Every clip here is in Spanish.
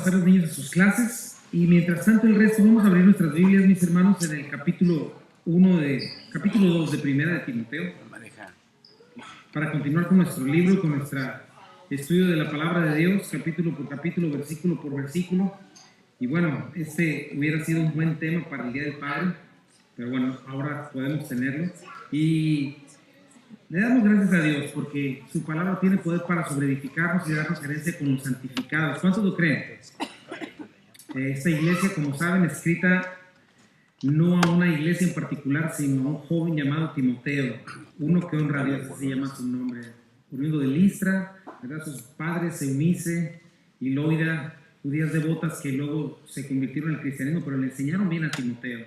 A los niños a sus clases y mientras tanto el resto vamos a abrir nuestras Biblias, mis hermanos, en el capítulo 2 de Primera de Timoteo para continuar con nuestro libro, con nuestro estudio de la palabra de Dios, capítulo por capítulo, versículo por versículo. Y bueno, este hubiera sido un buen tema para el Día del Padre, pero bueno, ahora podemos tenerlo y le damos gracias a Dios porque su palabra tiene poder para sobreedificarnos y darnos herencia con los santificados. ¿Cuántos lo creen? Esta iglesia, como saben, escrita no a una iglesia en particular, sino a un joven llamado Timoteo, uno que honra a Dios, así se llama su nombre, oriundo de Listra, ¿verdad? Sus padres, Eunice y Loida, judías devotas que luego se convirtieron en el cristianismo, pero le enseñaron bien a Timoteo.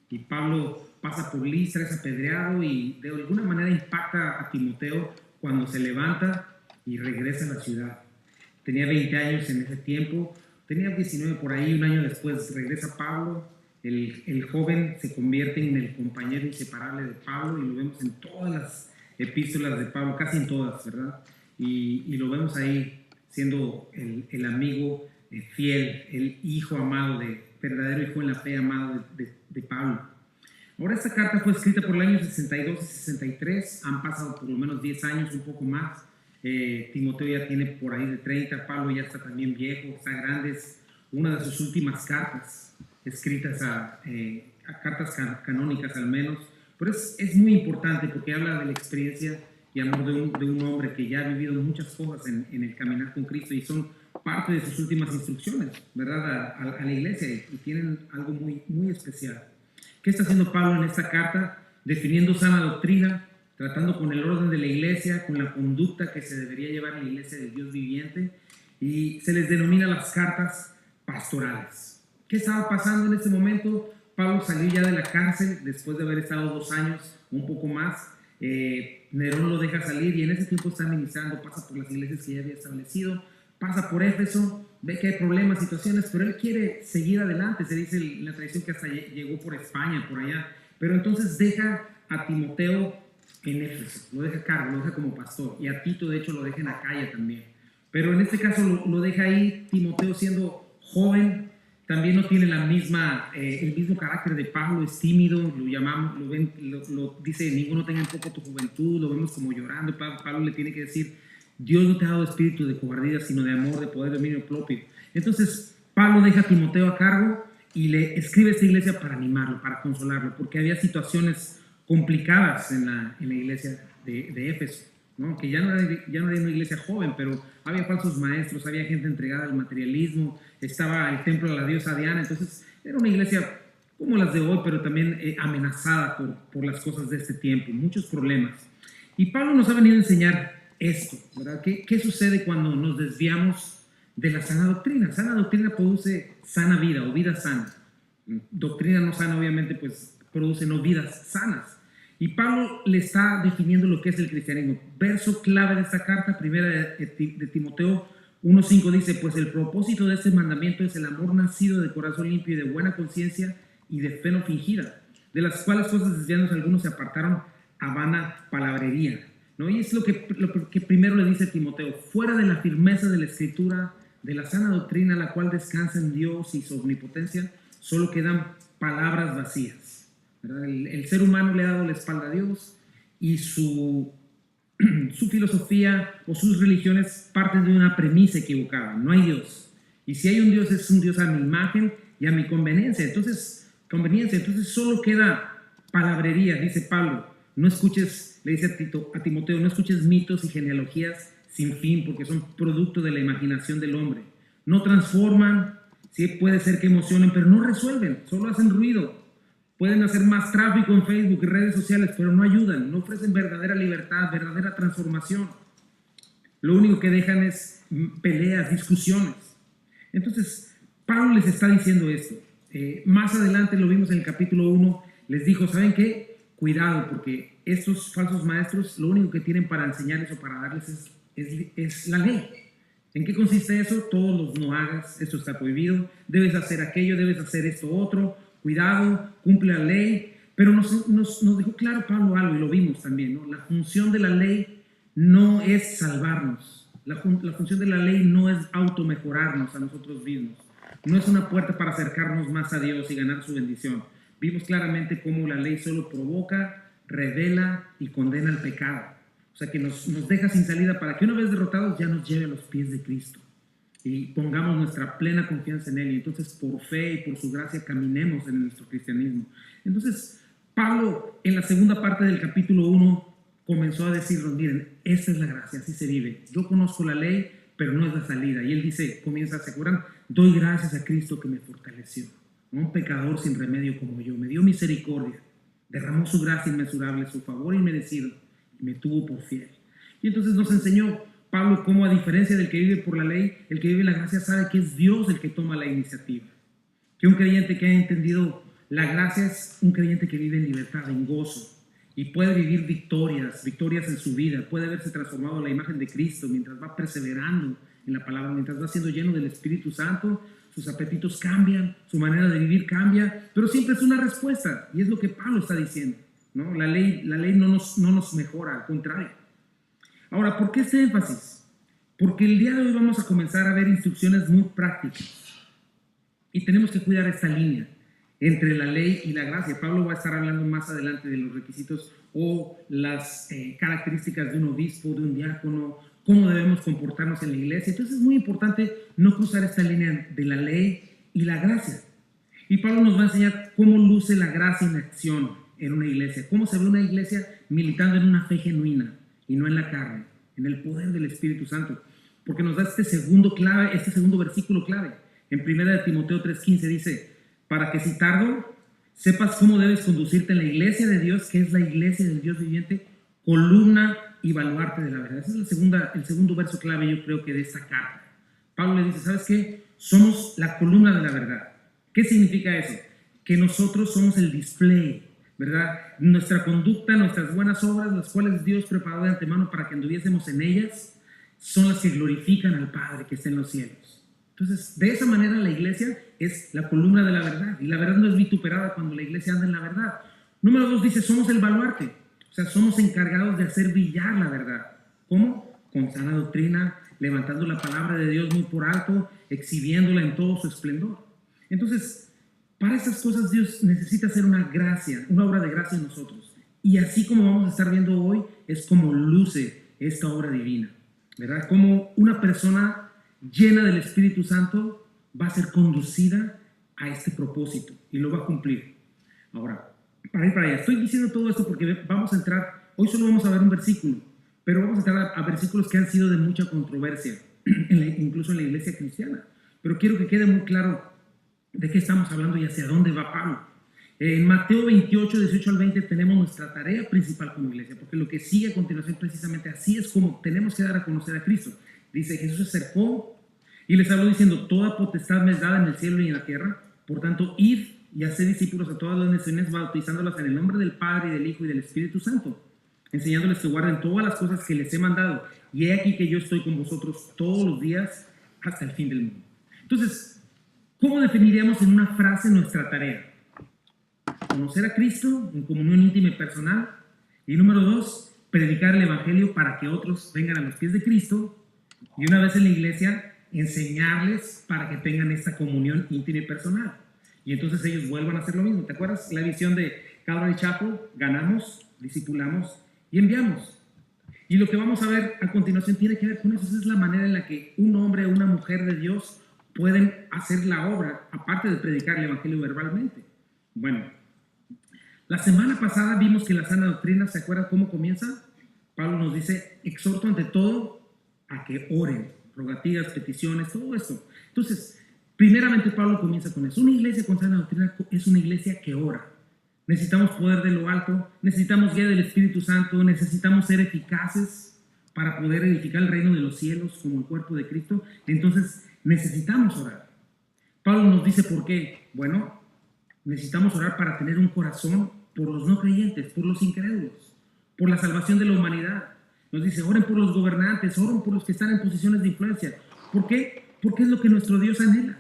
Y Pablo pasa por Listra, es apedreado y de alguna manera impacta a Timoteo cuando se levanta y regresa a la ciudad. Tenía 20 años en ese tiempo, tenía 19 por ahí, un año después regresa Pablo. El joven se convierte en el compañero inseparable de Pablo y lo vemos en todas las epístolas de Pablo, casi en todas, ¿verdad? Y lo vemos ahí siendo el amigo fiel, el hijo amado, verdadero hijo en la fe amado de Pablo. Ahora esta carta fue escrita por el año 62 y 63, han pasado por lo menos 10 años, un poco más. Timoteo ya tiene por ahí de 30, Pablo ya está también viejo, está grande, es una de sus últimas cartas escritas a cartas canónicas al menos, pero es muy importante porque habla de la experiencia y amor de un hombre que ya ha vivido muchas cosas en el caminar con Cristo y son parte de sus últimas instrucciones, ¿verdad? A la iglesia y tienen algo muy, muy especial. ¿Qué está haciendo Pablo en esta carta? Definiendo sana doctrina, tratando con el orden de la iglesia, con la conducta que se debería llevar en la iglesia del Dios viviente, y se les denomina las cartas pastorales. ¿Qué estaba pasando en este momento? Pablo salió ya de la cárcel después de haber estado 2 años, un poco más. Nerón lo deja salir y en ese tiempo está ministrando, pasa por las iglesias que ya había establecido, pasa por Éfeso, ve que hay problemas, situaciones, pero él quiere seguir adelante. Se dice en la tradición que hasta llegó por España, por allá, pero entonces deja a Timoteo en Éfeso, lo deja a cargo, lo deja como pastor, y a Tito de hecho lo deja en Acaya también, pero en este caso lo deja ahí. Timoteo, siendo joven, también no tiene el mismo carácter de Pablo, es tímido, lo llamamos, lo dice, ninguno tenga en poco tu juventud, lo vemos como llorando. Pablo le tiene que decir, Dios no te ha dado espíritu de cobardía, sino de amor, de poder, de dominio propio. Entonces Pablo deja a Timoteo a cargo y le escribe a esta iglesia para animarlo, para consolarlo, porque había situaciones complicadas en la iglesia de Éfeso, ¿no? Que ya no era una iglesia joven, pero había falsos maestros, había gente entregada al materialismo, estaba el templo de la diosa Diana. Entonces era una iglesia como las de hoy, pero también amenazada por las cosas de este tiempo, muchos problemas. Y Pablo nos ha venido a enseñar esto, ¿verdad? ¿Qué sucede cuando nos desviamos de la sana doctrina? Sana doctrina produce sana vida o vida sana. Doctrina no sana, obviamente, pues produce no vidas sanas. Y Pablo le está definiendo lo que es el cristianismo. Verso clave de esta carta, primera de Timoteo 1:5, dice, pues el propósito de este mandamiento es el amor nacido de corazón limpio y de buena conciencia y de fe no fingida, de las cuales cosas desviándose algunos se apartaron a vana palabrería, ¿no? Y es lo que primero le dice a Timoteo, fuera de la firmeza de la escritura, de la sana doctrina, la cual descansa en Dios y su omnipotencia, solo quedan palabras vacías. El ser humano le ha dado la espalda a Dios y su filosofía o sus religiones parten de una premisa equivocada. No hay Dios. Y si hay un Dios, es un Dios a mi imagen y a mi conveniencia. Entonces solo queda palabrería, dice Pablo. No escuches, le dice a Timoteo, no escuches mitos y genealogías sin fin, porque son producto de la imaginación del hombre. No transforman, sí puede ser que emocionen, pero no resuelven, solo hacen ruido. Pueden hacer más tráfico en Facebook y redes sociales, pero no ayudan, no ofrecen verdadera libertad, verdadera transformación. Lo único que dejan es peleas, discusiones. Entonces, Pablo les está diciendo esto. Más adelante lo vimos en el capítulo 1, les dijo, ¿saben qué? Cuidado, porque estos falsos maestros lo único que tienen para enseñarles o para darles es la ley. ¿En qué consiste eso? Todos los no hagas, esto está prohibido, debes hacer aquello, debes hacer esto otro. Cuidado, cumple la ley, pero nos dejó claro Pablo algo y lo vimos también, ¿no? La función de la ley no es salvarnos, La función de la ley no es automejorarnos a nosotros mismos. No es una puerta para acercarnos más a Dios y ganar su bendición. Vimos claramente cómo la ley solo provoca, revela y condena el pecado. O sea, que nos deja sin salida para que una vez derrotados ya nos lleve a los pies de Cristo y pongamos nuestra plena confianza en Él. Y entonces por fe y por su gracia caminemos en nuestro cristianismo. Entonces Pablo en la segunda parte del capítulo 1 comenzó a decirnos, miren, esta es la gracia, así se vive. Yo conozco la ley, pero no es la salida. Y él dice, comienza, ¿se acuerdan? Doy gracias a Cristo que me fortaleció. Un pecador sin remedio como yo, me dio misericordia, derramó su gracia inmensurable, su favor inmerecido, y me tuvo por fiel. Y entonces nos enseñó Pablo cómo, a diferencia del que vive por la ley, el que vive la gracia sabe que es Dios el que toma la iniciativa. Que un creyente que haya entendido la gracia es un creyente que vive en libertad, en gozo, y puede vivir victorias en su vida, puede verse transformado a la imagen de Cristo mientras va perseverando en la palabra, mientras va siendo lleno del Espíritu Santo. Sus apetitos cambian, su manera de vivir cambia, pero siempre es una respuesta, y es lo que Pablo está diciendo, ¿no? La ley no nos mejora, al contrario. Ahora, ¿por qué este énfasis? Porque el día de hoy vamos a comenzar a ver instrucciones muy prácticas, y tenemos que cuidar esta línea entre la ley y la gracia. Pablo va a estar hablando más adelante de los requisitos o las características de un obispo, de un diácono, cómo debemos comportarnos en la iglesia. Entonces es muy importante no cruzar esta línea de la ley y la gracia. Y Pablo nos va a enseñar cómo luce la gracia en acción en una iglesia, cómo se ve una iglesia militando en una fe genuina y no en la carne, en el poder del Espíritu Santo. Porque nos da este segundo versículo clave. En 1 Timoteo 3:15 dice, para que si tardo, sepas cómo debes conducirte en la iglesia de Dios, que es la iglesia del Dios viviente, columna y baluarte de la verdad. Ese es el segundo verso clave, yo creo, que de esta carta. Pablo le dice, ¿sabes qué? Somos la columna de la verdad. ¿Qué significa eso? Que nosotros somos el display, ¿verdad? Nuestra conducta, nuestras buenas obras, las cuales Dios preparó de antemano para que anduviésemos en ellas, son las que glorifican al Padre que está en los cielos. Entonces, de esa manera la iglesia es la columna de la verdad, y la verdad no es vituperada cuando la iglesia anda en la verdad. Número 2 dice, somos el baluarte, o sea, somos encargados de hacer brillar la verdad. ¿Cómo? Con sana doctrina, levantando la palabra de Dios muy por alto, exhibiéndola en todo su esplendor. Entonces, para estas cosas Dios necesita hacer una obra de gracia en nosotros. Y así como vamos a estar viendo hoy, es como luce esta obra divina, ¿verdad? Como una persona llena del Espíritu Santo va a ser conducida a este propósito y lo va a cumplir. Ahora, para ir para allá, estoy diciendo todo esto porque vamos a entrar, hoy solo vamos a ver un versículo, pero vamos a entrar a versículos que han sido de mucha controversia, incluso en la iglesia cristiana. Pero quiero que quede muy claro de qué estamos hablando y hacia dónde va Pablo. En Mateo 28, 18 al 20 tenemos nuestra tarea principal como iglesia, porque lo que sigue a continuación precisamente así es como tenemos que dar a conocer a Cristo. Dice, Jesús se acercó y les habló diciendo, toda potestad me es dada en el cielo y en la tierra, por tanto, id y haced discípulos a todas las naciones, bautizándolas en el nombre del Padre, y del Hijo y del Espíritu Santo, enseñándoles que guarden todas las cosas que les he mandado, y he aquí que yo estoy con vosotros todos los días hasta el fin del mundo. Entonces, ¿cómo definiríamos en una frase nuestra tarea? Conocer a Cristo en comunión íntima y personal, y número 2, predicar el Evangelio para que otros vengan a los pies de Cristo, y una vez en la iglesia, enseñarles para que tengan esta comunión íntima y personal. Y entonces ellos vuelvan a hacer lo mismo. ¿Te acuerdas la visión de Calvary Chapel? Ganamos, discipulamos y enviamos. Y lo que vamos a ver a continuación tiene que ver con eso. Esa es la manera en la que un hombre o una mujer de Dios pueden hacer la obra, aparte de predicar el Evangelio verbalmente. Bueno, la semana pasada vimos que la sana doctrina, ¿se acuerdan cómo comienza? Pablo nos dice, exhorto ante todo a que oren, rogativas, peticiones, todo esto. Entonces, primeramente Pablo comienza con eso. Una iglesia con sana doctrina es una iglesia que ora. Necesitamos poder de lo alto, necesitamos guía del Espíritu Santo, necesitamos ser eficaces para poder edificar el reino de los cielos como el cuerpo de Cristo. Entonces, necesitamos orar. Pablo nos dice por qué. Bueno, necesitamos orar para tener un corazón por los no creyentes, por los incrédulos, por la salvación de la humanidad. Nos dice, oren por los gobernantes, oren por los que están en posiciones de influencia. ¿Por qué? Porque es lo que nuestro Dios anhela.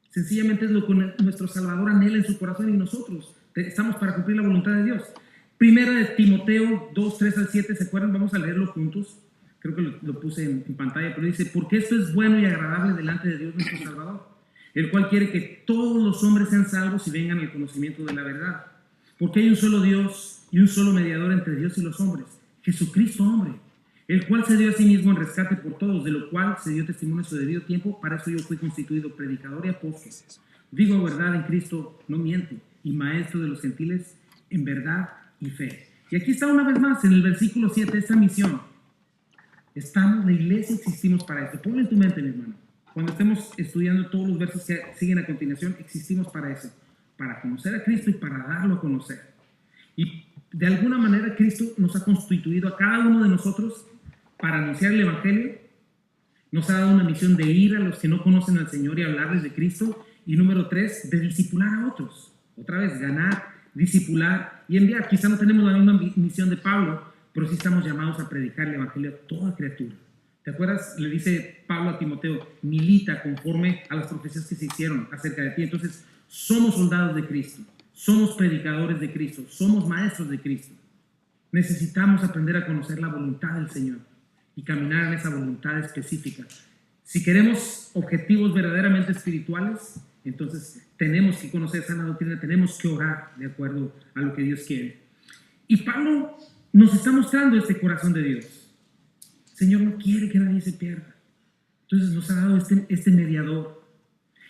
Sencillamente es lo que nuestro Salvador anhela en su corazón, y nosotros estamos para cumplir la voluntad de Dios. Primera de Timoteo 2, 3 al 7, ¿se acuerdan? Vamos a leerlo juntos. creo que lo puse en pantalla, pero dice, porque esto es bueno y agradable delante de Dios nuestro Salvador, el cual quiere que todos los hombres sean salvos y vengan al conocimiento de la verdad. Porque hay un solo Dios y un solo mediador entre Dios y los hombres, Jesucristo hombre, el cual se dio a sí mismo en rescate por todos, de lo cual se dio testimonio en su debido tiempo. Para eso yo fui constituido predicador y apóstol. Digo verdad en Cristo, no miente, y maestro de los gentiles en verdad y fe. Y aquí está una vez más en el versículo 7 esta misión. Estamos, la iglesia existimos para esto. Ponlo en tu mente, mi hermano. Cuando estemos estudiando todos los versos que siguen a continuación, existimos para eso, para conocer a Cristo y para darlo a conocer. Y de alguna manera Cristo nos ha constituido a cada uno de nosotros para anunciar el Evangelio. Nos ha dado una misión de ir a los que no conocen al Señor y hablarles de Cristo. Y número 3, de discipular a otros. Otra vez, ganar, discipular y enviar. Quizá no tenemos la misma misión de Pablo, pero sí estamos llamados a predicar el Evangelio a toda criatura. ¿Te acuerdas? Le dice Pablo a Timoteo, milita conforme a las profecías que se hicieron acerca de ti. Entonces, somos soldados de Cristo, somos predicadores de Cristo, somos maestros de Cristo. Necesitamos aprender a conocer la voluntad del Señor y caminar en esa voluntad específica. Si queremos objetivos verdaderamente espirituales, entonces tenemos que conocer sana doctrina, tenemos que orar de acuerdo a lo que Dios quiere. Y Pablo nos está mostrando este corazón de Dios. El Señor no quiere que nadie se pierda. Entonces nos ha dado este mediador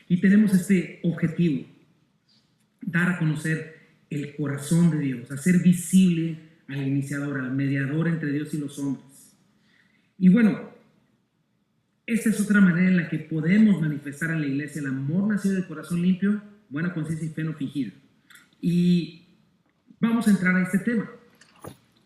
y tenemos este objetivo, dar a conocer el corazón de Dios, hacer visible al iniciador, al mediador entre Dios y los hombres. Y bueno, esta es otra manera en la que podemos manifestar en la iglesia el amor nacido de corazón limpio, buena conciencia y fe no fingida. Y vamos a entrar a este tema.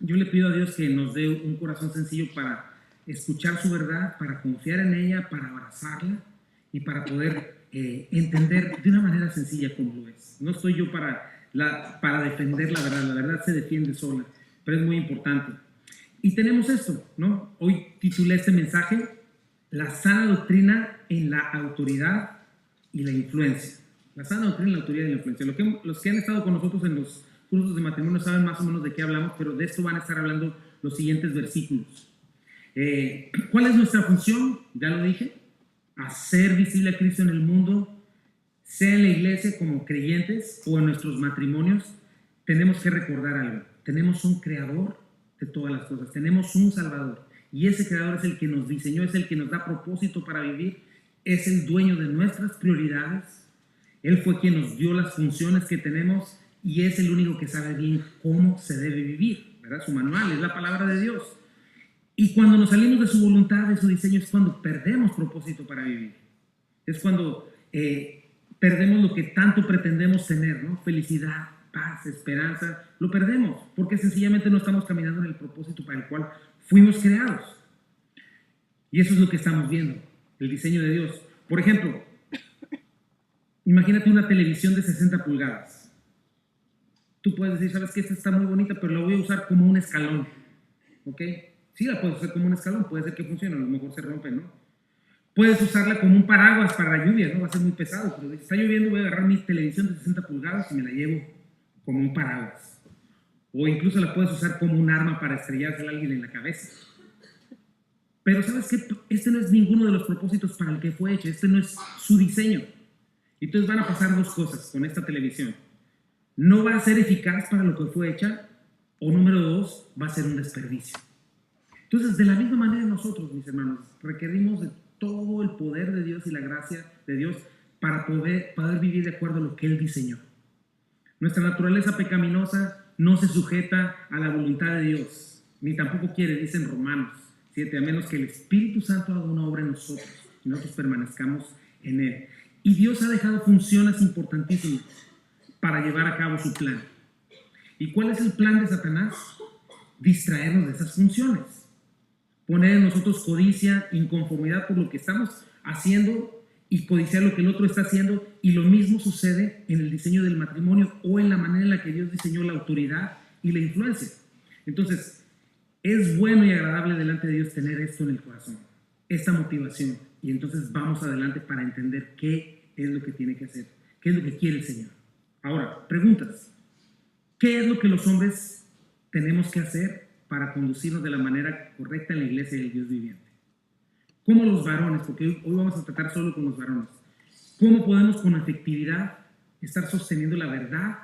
Yo le pido a Dios que nos dé un corazón sencillo para escuchar su verdad, para confiar en ella, para abrazarla y para poder entender de una manera sencilla cómo lo es. No estoy yo para defender la verdad se defiende sola, pero es muy importante. Y tenemos esto, ¿no? Hoy titulé este mensaje, la sana doctrina en la autoridad y la influencia. La sana doctrina en la autoridad y la influencia. Los que han estado con nosotros en los cursos de matrimonio saben más o menos de qué hablamos, pero de esto van a estar hablando los siguientes versículos. ¿Cuál es nuestra función? Ya lo dije, hacer visible a Cristo en el mundo, sea en la iglesia como creyentes o en nuestros matrimonios. Tenemos que recordar algo. Tenemos un creador de todas las cosas, tenemos un Salvador, y ese creador es el que nos diseñó, es el que nos da propósito para vivir, es el dueño de nuestras prioridades. Él fue quien nos dio las funciones que tenemos y es el único que sabe bien cómo se debe vivir, ¿verdad? Su manual es la palabra de Dios. Y cuando nos salimos de su voluntad, de su diseño, es cuando perdemos propósito para vivir. Es cuando perdemos lo que tanto pretendemos tener, ¿no? Felicidad, paz, esperanza, lo perdemos porque sencillamente no estamos caminando en el propósito para el cual fuimos creados. Y eso es lo que estamos viendo, el diseño de Dios. Por ejemplo, imagínate una televisión de 60 pulgadas. Tú puedes decir, sabes que esta está muy bonita, pero la voy a usar como un escalón, ¿ok? Sí, la puedes usar como un escalón, puede ser que funcione, a lo mejor se rompe, ¿no? Puedes usarla como un paraguas para la lluvia, ¿no? Va a ser muy pesado, pero si está lloviendo voy a agarrar mi televisión de 60 pulgadas y me la llevo como un paraguas. O incluso la puedes usar como un arma para estrellarse a alguien en la cabeza. Pero ¿sabes qué? Este no es ninguno de los propósitos para el que fue hecho, este no es su diseño. Entonces van a pasar dos cosas con esta televisión. No va a ser eficaz para lo que fue hecha, o número 2, va a ser un desperdicio. Entonces, de la misma manera nosotros, mis hermanos, requerimos de todo el poder de Dios y la gracia de Dios para poder vivir de acuerdo a lo que Él diseñó. Nuestra naturaleza pecaminosa no se sujeta a la voluntad de Dios, ni tampoco quiere, dicen Romanos 7, a menos que el Espíritu Santo haga una obra en nosotros y nosotros permanezcamos en Él. Y Dios ha dejado funciones importantísimas para llevar a cabo su plan. ¿Y cuál es el plan de Satanás? Distraernos de esas funciones. Poner en nosotros codicia, inconformidad por lo que estamos haciendo y codiciar lo que el otro está haciendo. Y lo mismo sucede en el diseño del matrimonio o en la manera en la que Dios diseñó la autoridad y la influencia. Entonces, es bueno y agradable delante de Dios tener esto en el corazón, esta motivación. Y entonces vamos adelante para entender qué es lo que tiene que hacer, qué es lo que quiere el Señor. Ahora, preguntas. ¿Qué es lo que los hombres tenemos que hacer para conducirnos de la manera correcta en la iglesia del Dios viviente. Como los varones, porque hoy vamos a tratar solo con los varones. ¿Cómo podemos con efectividad estar sosteniendo la verdad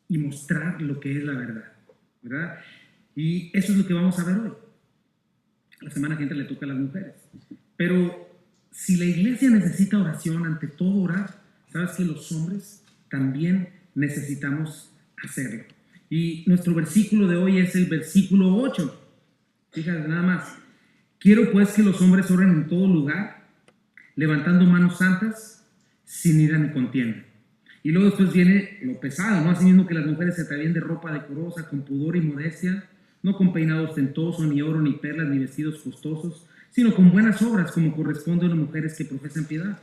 y mostrar lo que es la verdad? ¿Verdad? Y eso es lo que vamos a ver hoy. La semana que entra le toca a las mujeres. Pero si la iglesia necesita oración, ante todo orar, sabes que los hombres también necesitamos hacerlo. Y nuestro versículo de hoy es el versículo 8. Fíjate nada más. Quiero pues que los hombres oren en todo lugar, levantando manos santas, sin ira ni contienda. Y luego después viene lo pesado, ¿no? Asimismo que las mujeres se atavíen de ropa decorosa, con pudor y modestia, no con peinado ostentoso, ni oro, ni perlas, ni vestidos costosos, sino con buenas obras, como corresponde a las mujeres que profesan piedad.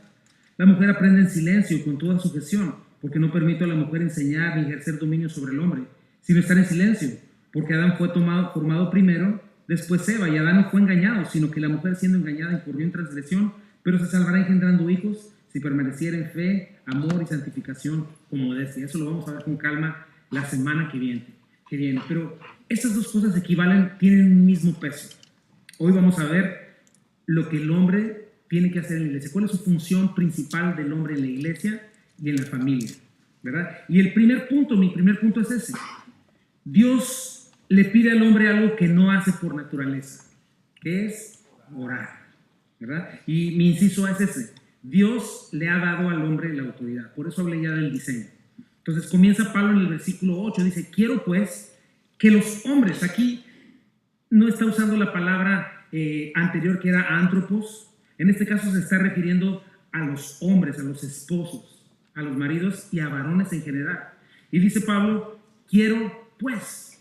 La mujer aprende en silencio, con toda sujeción, porque no permito a la mujer enseñar ni ejercer dominio sobre el hombre, sino estar en silencio, porque Adán fue formado primero, después Eva, y Adán no fue engañado, sino que la mujer siendo engañada incurrió en transgresión, pero se salvará engendrando hijos, si permaneciera en fe, amor y santificación con modestia. Eso lo vamos a ver con calma la semana que viene. Pero estas dos cosas equivalen, tienen un mismo peso. Hoy vamos a ver lo que el hombre tiene que hacer en la iglesia. ¿Cuál es su función principal del hombre en la iglesia y en la familia? ¿Verdad? Y mi primer punto es ese. Dios le pide al hombre algo que no hace por naturaleza, que es orar. ¿Verdad? Y mi inciso es ese. Dios le ha dado al hombre la autoridad. Por eso hablé ya del diseño. Entonces comienza Pablo en el versículo 8. Dice, quiero pues que los hombres, aquí no está usando la palabra anterior que era antropos. En este caso se está refiriendo a los hombres, a los esposos, a los maridos y a varones en general. Y dice Pablo, quiero pues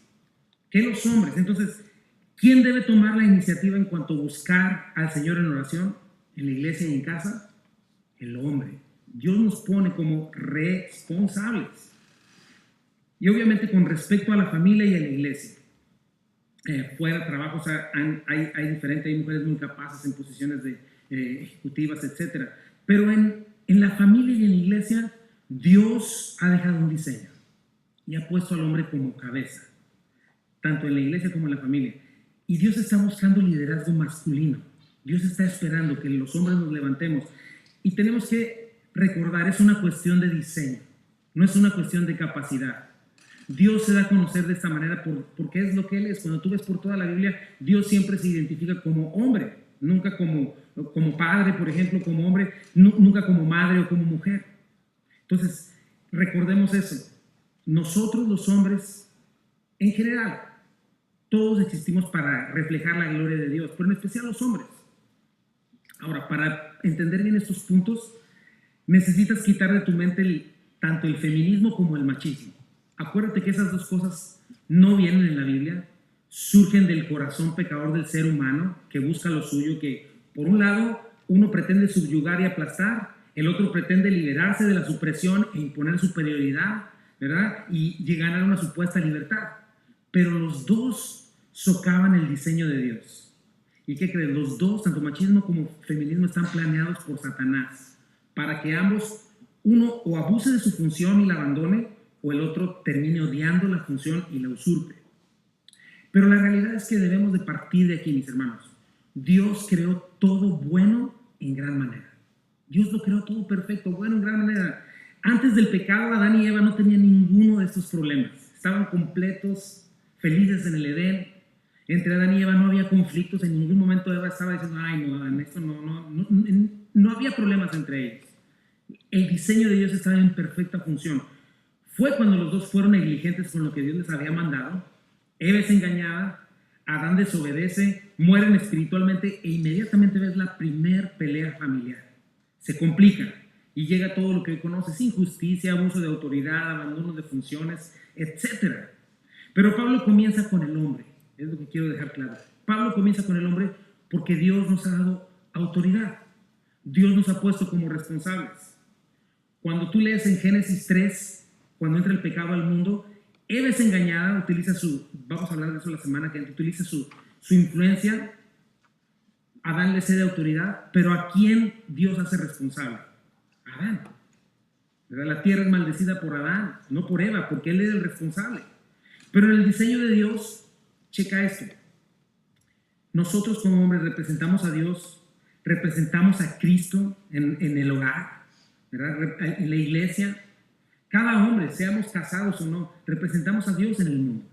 que los hombres. Entonces, ¿quién debe tomar la iniciativa en cuanto a buscar al Señor en oración? En la iglesia y en casa. El hombre. Dios nos pone como responsables. Y obviamente con respecto a la familia y a la iglesia. Fuera de trabajo, o sea, hay diferentes, hay mujeres muy capaces en posiciones de ejecutivas, etc. Pero en la familia y en la iglesia, Dios ha dejado un diseño y ha puesto al hombre como cabeza, tanto en la iglesia como en la familia. Y Dios está buscando liderazgo masculino. Dios está esperando que los hombres nos levantemos. Y tenemos que recordar, es una cuestión de diseño, no es una cuestión de capacidad. Dios se da a conocer de esta manera porque es lo que Él es. Cuando tú ves por toda la Biblia, Dios siempre se identifica como hombre, nunca como padre, por ejemplo, como hombre, nunca como madre o como mujer. Entonces, recordemos eso. Nosotros los hombres, en general, todos existimos para reflejar la gloria de Dios, pero en especial los hombres. Ahora, para entender bien estos puntos, necesitas quitar de tu mente tanto el feminismo como el machismo. Acuérdate que esas dos cosas no vienen en la Biblia, surgen del corazón pecador del ser humano que busca lo suyo, que por un lado uno pretende subyugar y aplastar, el otro pretende liberarse de la supresión e imponer superioridad, ¿verdad? Y ganar una supuesta libertad. Pero los dos socavan el diseño de Dios. ¿Y qué creen? Los dos, tanto machismo como feminismo, están planeados por Satanás para que ambos, uno o abuse de su función y la abandone, o el otro termine odiando la función y la usurpe. Pero la realidad es que debemos de partir de aquí, mis hermanos. Dios creó todo bueno en gran manera. Dios lo creó todo perfecto, bueno en gran manera. Antes del pecado, Adán y Eva no tenían ninguno de estos problemas. Estaban completos, felices en el Edén. Entre Adán y Eva no había conflictos. En ningún momento Eva estaba diciendo, ay, no, Adán, esto no había problemas entre ellos. El diseño de Dios estaba en perfecta función. Fue cuando los dos fueron negligentes con lo que Dios les había mandado. Eva es engañada, Adán desobedece, mueren espiritualmente e inmediatamente ves la primer pelea familiar. Se complica y llega todo lo que hoy conoces: injusticia, abuso de autoridad, abandono de funciones, etc. Pero Pablo comienza con el hombre. Es lo que quiero dejar claro. Pablo comienza con el hombre porque Dios nos ha dado autoridad. Dios nos ha puesto como responsables. Cuando tú lees en Génesis 3, cuando entra el pecado al mundo, Eva es engañada, utiliza vamos a hablar de eso la semana que viene, utiliza su influencia. Adán le cede autoridad, pero ¿a quién Dios hace responsable? A Adán. ¿Verdad? La tierra es maldecida por Adán, no por Eva, porque él era el responsable. Pero en el diseño de Dios, checa esto. Nosotros como hombres representamos a Dios, representamos a Cristo en el hogar, ¿verdad? En la iglesia. Cada hombre, seamos casados o no, representamos a Dios en el mundo.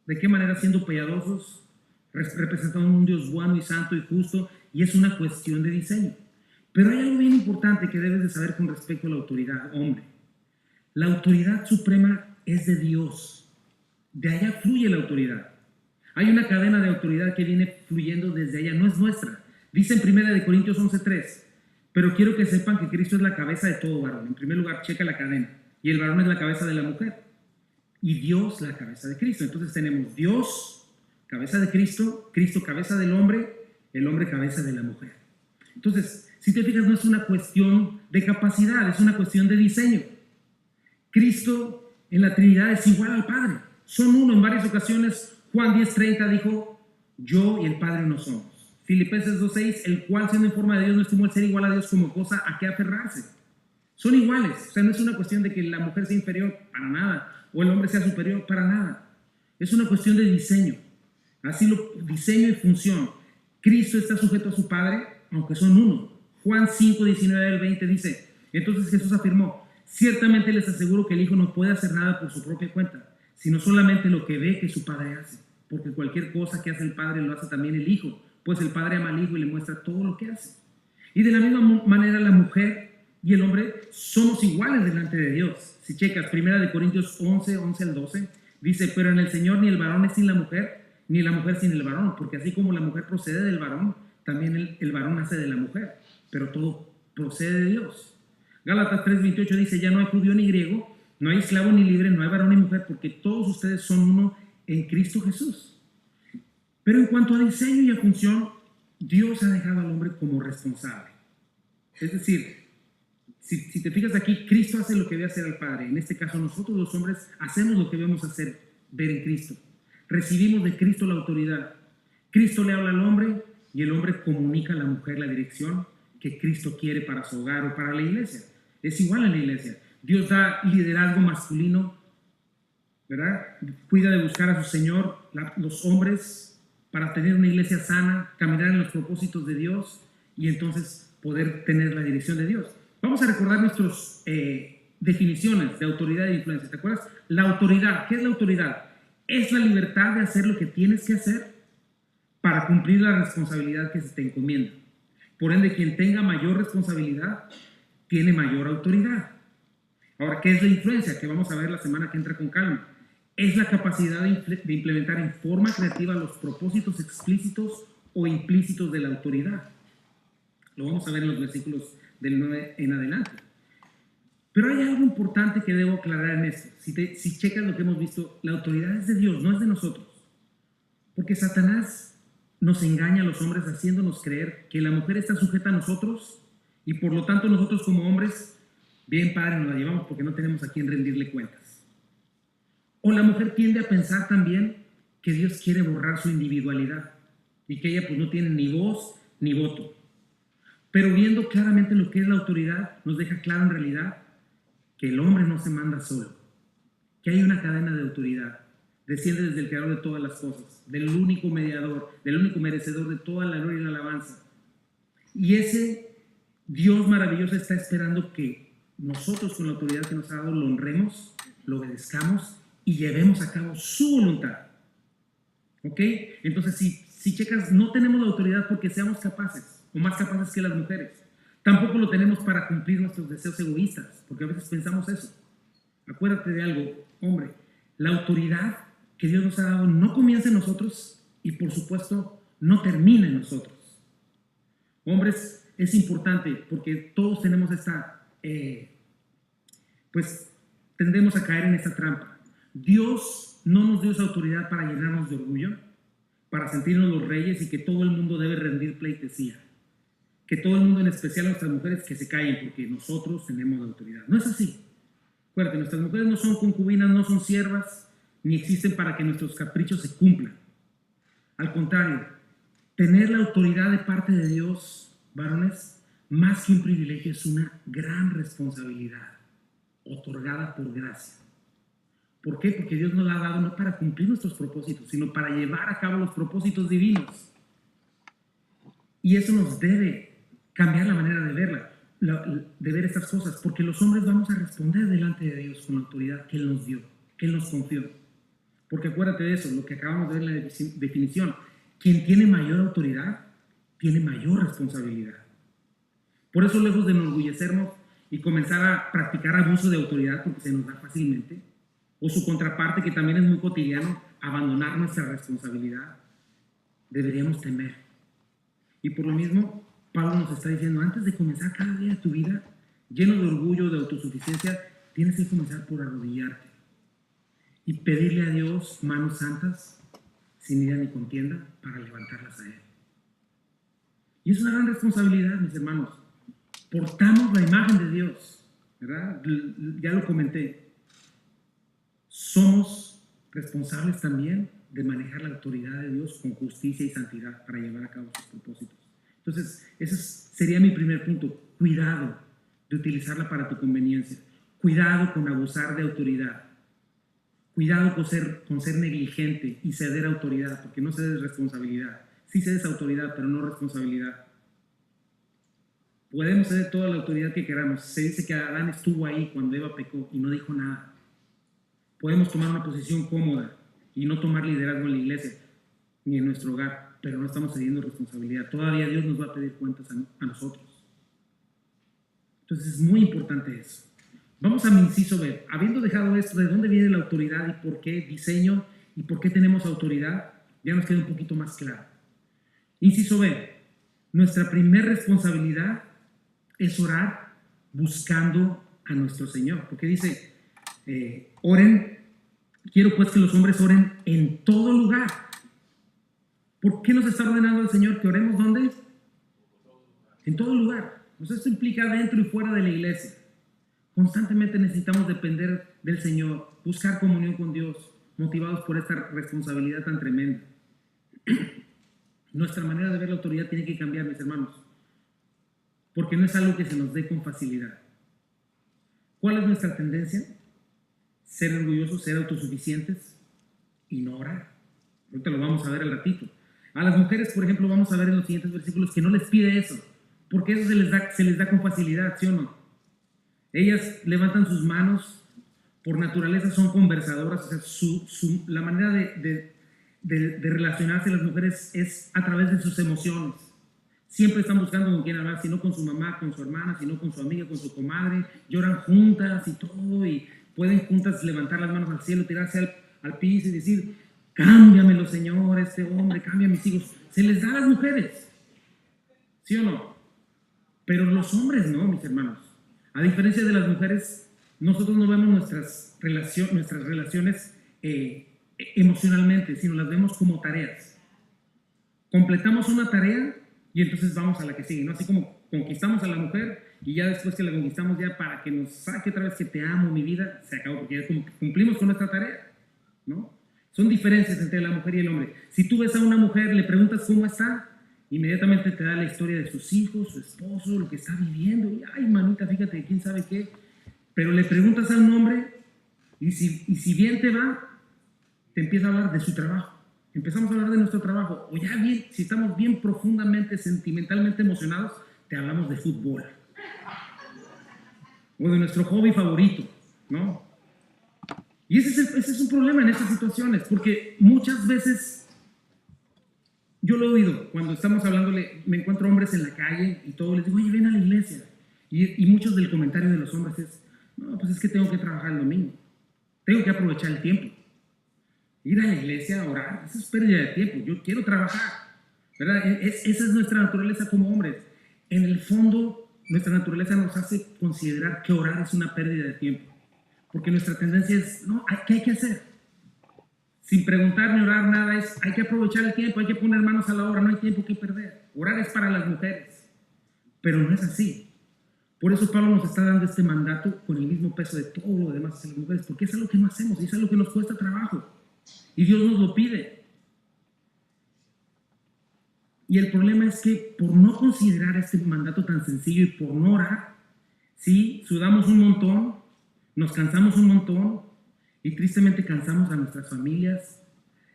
¿De qué manera? Siendo piadosos, representando un Dios bueno y santo y justo, y es una cuestión de diseño. Pero hay algo bien importante que debes de saber con respecto a la autoridad, hombre. La autoridad suprema es de Dios. De allá fluye la autoridad. Hay una cadena de autoridad que viene fluyendo desde allá, no es nuestra. Dice en 1 Corintios 11:3, pero quiero que sepan que Cristo es la cabeza de todo varón. En primer lugar, checa la cadena. Y el varón es la cabeza de la mujer. Y Dios la cabeza de Cristo. Entonces tenemos Dios, cabeza de Cristo, Cristo cabeza del hombre, el hombre cabeza de la mujer. Entonces, si te fijas, no es una cuestión de capacidad, es una cuestión de diseño. Cristo en la Trinidad es igual al Padre. Son uno. En varias ocasiones, Juan 10:30 dijo, yo y el Padre no somos. Filipenses 2:6, el cual siendo en forma de Dios no estimó el ser igual a Dios como cosa a que aferrarse. Son iguales. O sea, no es una cuestión de que la mujer sea inferior, para nada, o el hombre sea superior, para nada. Es una cuestión de diseño. Así diseño y función. Cristo está sujeto a su Padre, aunque son uno. Juan 5:19-20 dice, entonces Jesús afirmó, ciertamente les aseguro que el Hijo no puede hacer nada por su propia cuenta, sino solamente lo que ve que su Padre hace, porque cualquier cosa que hace el Padre lo hace también el Hijo, pues el Padre ama al Hijo y le muestra todo lo que hace. Y de la misma manera la mujer y el hombre somos iguales delante de Dios. Si checas 1 Corintios 11:11-12, dice, pero en el Señor ni el varón es sin la mujer, ni la mujer sin el varón, porque así como la mujer procede del varón, también el varón nace de la mujer, pero todo procede de Dios. Gálatas 3:28 dice, ya no hay judío ni griego, no hay esclavo ni libre, no hay varón ni mujer, porque todos ustedes son uno en Cristo Jesús. Pero en cuanto a diseño y a función, Dios ha dejado al hombre como responsable. Es decir, si te fijas aquí, Cristo hace lo que debe hacer al Padre. En este caso, nosotros los hombres hacemos lo que debemos hacer, ver en Cristo. Recibimos de Cristo la autoridad. Cristo le habla al hombre y el hombre comunica a la mujer la dirección que Cristo quiere para su hogar o para la iglesia. Es igual en la iglesia. Dios da liderazgo masculino, ¿verdad? Cuida de buscar a su Señor, los hombres, para tener una iglesia sana, caminar en los propósitos de Dios y entonces poder tener la dirección de Dios. Vamos a recordar nuestras definiciones de autoridad e influencia. ¿Te acuerdas? La autoridad. ¿Qué es la autoridad? Es la libertad de hacer lo que tienes que hacer para cumplir la responsabilidad que se te encomienda. Por ende, quien tenga mayor responsabilidad tiene mayor autoridad. Ahora, ¿qué es la influencia? Que vamos a ver la semana que entra con calma. Es la capacidad de implementar en forma creativa los propósitos explícitos o implícitos de la autoridad. Lo vamos a ver en los versículos del 9 en adelante. Pero hay algo importante que debo aclarar en esto. Si checas lo que hemos visto, la autoridad es de Dios, no es de nosotros. Porque Satanás nos engaña a los hombres haciéndonos creer que la mujer está sujeta a nosotros y por lo tanto nosotros como hombres, bien padre, nos la llevamos porque no tenemos a quién rendirle cuentas. O la mujer tiende a pensar también que Dios quiere borrar su individualidad y que ella pues no tiene ni voz ni voto. Pero viendo claramente lo que es la autoridad, nos deja claro en realidad que el hombre no se manda solo, que hay una cadena de autoridad, desciende desde el creador de todas las cosas, del único mediador, del único merecedor de toda la gloria y la alabanza. Y ese Dios maravilloso está esperando que nosotros con la autoridad que nos ha dado lo honremos, lo obedezcamos y llevemos a cabo su voluntad. ¿Ok? Entonces, si checas, no tenemos la autoridad porque seamos capaces o más capaces que las mujeres. Tampoco lo tenemos para cumplir nuestros deseos egoístas, porque a veces pensamos eso. Acuérdate de algo, hombre, la autoridad que Dios nos ha dado no comienza en nosotros y por supuesto no termina en nosotros. Hombres, es importante porque todos tenemos pues tendemos a caer en esta trampa. Dios no nos dio esa autoridad para llenarnos de orgullo, para sentirnos los reyes y que todo el mundo debe rendir pleitesía. Que todo el mundo, en especial nuestras mujeres, que se callen porque nosotros tenemos la autoridad. No es así. Acuérdate, nuestras mujeres no son concubinas, no son siervas, ni existen para que nuestros caprichos se cumplan. Al contrario, tener la autoridad de parte de Dios, varones, más que un privilegio, es una gran responsabilidad otorgada por gracia. ¿Por qué? Porque Dios nos la ha dado no para cumplir nuestros propósitos, sino para llevar a cabo los propósitos divinos. Y eso nos debe cambiar la manera de verla, de ver estas cosas, porque los hombres vamos a responder delante de Dios con la autoridad que Él nos dio, que Él nos confió. Porque acuérdate de eso, lo que acabamos de ver en la definición, quien tiene mayor autoridad, tiene mayor responsabilidad. Por eso, lejos de enorgullecernos y comenzar a practicar abuso de autoridad, porque se nos da fácilmente, o su contraparte, que también es muy cotidiano, abandonar nuestra responsabilidad, deberíamos temer. Y por lo mismo, Pablo nos está diciendo, antes de comenzar cada día de tu vida, lleno de orgullo, de autosuficiencia, tienes que comenzar por arrodillarte y pedirle a Dios manos santas, sin ira ni contienda, para levantarlas a Él. Y es una gran responsabilidad, mis hermanos. Portamos la imagen de Dios, ¿verdad? Ya lo comenté. Somos responsables también de manejar la autoridad de Dios con justicia y santidad para llevar a cabo sus propósitos. Entonces, ese sería mi primer punto. Cuidado de utilizarla para tu conveniencia. Cuidado con abusar de autoridad. Cuidado con ser negligente y ceder autoridad, porque no cedes responsabilidad. Sí cedes autoridad, pero no responsabilidad. Podemos ceder toda la autoridad que queramos. Se dice que Adán estuvo ahí cuando Eva pecó y no dijo nada. Podemos tomar una posición cómoda y no tomar liderazgo en la iglesia ni en nuestro hogar, pero no estamos cediendo responsabilidad. Todavía Dios nos va a pedir cuentas a nosotros. Entonces es muy importante eso. Vamos a mi inciso B. Habiendo dejado esto, ¿de dónde viene la autoridad y por qué diseño y por qué tenemos autoridad? Ya nos queda un poquito más claro. Inciso B. Nuestra primera responsabilidad es orar buscando a nuestro Señor. Porque dice, oren, quiero pues que los hombres oren en todo lugar. ¿Por qué nos está ordenando el Señor que oremos dónde? En todo lugar. Pues esto implica dentro y fuera de la iglesia. Constantemente necesitamos depender del Señor, buscar comunión con Dios, motivados por esta responsabilidad tan tremenda. Nuestra manera de ver la autoridad tiene que cambiar, mis hermanos, porque no es algo que se nos dé con facilidad. ¿Cuál es nuestra tendencia? Ser orgullosos, ser autosuficientes y no orar. Ahorita lo vamos a ver al ratito. A las mujeres, por ejemplo, vamos a ver en los siguientes versículos que no les pide eso, porque eso se les da con facilidad, ¿sí o no? Ellas levantan sus manos, por naturaleza son conversadoras, o sea, la manera de relacionarse las mujeres es a través de sus emociones. Siempre están buscando con quién hablar, si no con su mamá, con su hermana, si no con su amiga, con su comadre. Lloran juntas y todo, y pueden juntas levantar las manos al cielo, tirarse al piso y decir, cámbiamelo, Señor, este hombre, cambia a mis hijos. Se les da a las mujeres, ¿sí o no? Pero los hombres no, mis hermanos. A diferencia de las mujeres, nosotros no vemos nuestras relaciones emocionalmente, sino las vemos como tareas. Completamos una tarea y entonces vamos a la que sigue, ¿no? Así como conquistamos a la mujer y ya después que la conquistamos, ya para que nos saque otra vez que te amo, mi vida, se acabó, porque ya como que cumplimos con nuestra tarea, ¿no? Son diferencias entre la mujer y el hombre. Si tú ves a una mujer, le preguntas cómo está, inmediatamente te da la historia de sus hijos, su esposo, lo que está viviendo. Y, ay, manita, fíjate, quién sabe qué. Pero le preguntas a un hombre y si bien te va, te empieza a hablar de su trabajo. Empezamos a hablar de nuestro trabajo. O ya bien, si estamos bien profundamente, sentimentalmente emocionados, te hablamos de fútbol. O de nuestro hobby favorito, ¿no? Y ese es un problema en estas situaciones, porque muchas veces... Yo lo he oído, cuando estamos hablándole, me encuentro hombres en la calle y todo, les digo, oye, ven a la iglesia. Y muchos del comentario de los hombres es, no, pues es que tengo que trabajar el domingo. Tengo que aprovechar el tiempo. Ir a la iglesia a orar, eso es pérdida de tiempo. Yo quiero trabajar, ¿verdad? Esa es nuestra naturaleza como hombres. En el fondo, nuestra naturaleza nos hace considerar que orar es una pérdida de tiempo. Porque nuestra tendencia es, no, ¿qué hay que hacer? Sin preguntar ni orar nada, hay que aprovechar el tiempo, hay que poner manos a la obra, no hay tiempo que perder. Orar es para las mujeres, pero no es así. Por eso Pablo nos está dando este mandato con el mismo peso de todo lo demás hacia las mujeres, porque es algo que no hacemos, es algo que nos cuesta trabajo. Y Dios nos lo pide. Y el problema es que por no considerar este mandato tan sencillo y por no orar, sí, sudamos un montón, nos cansamos un montón, Y tristemente cansamos a nuestras familias,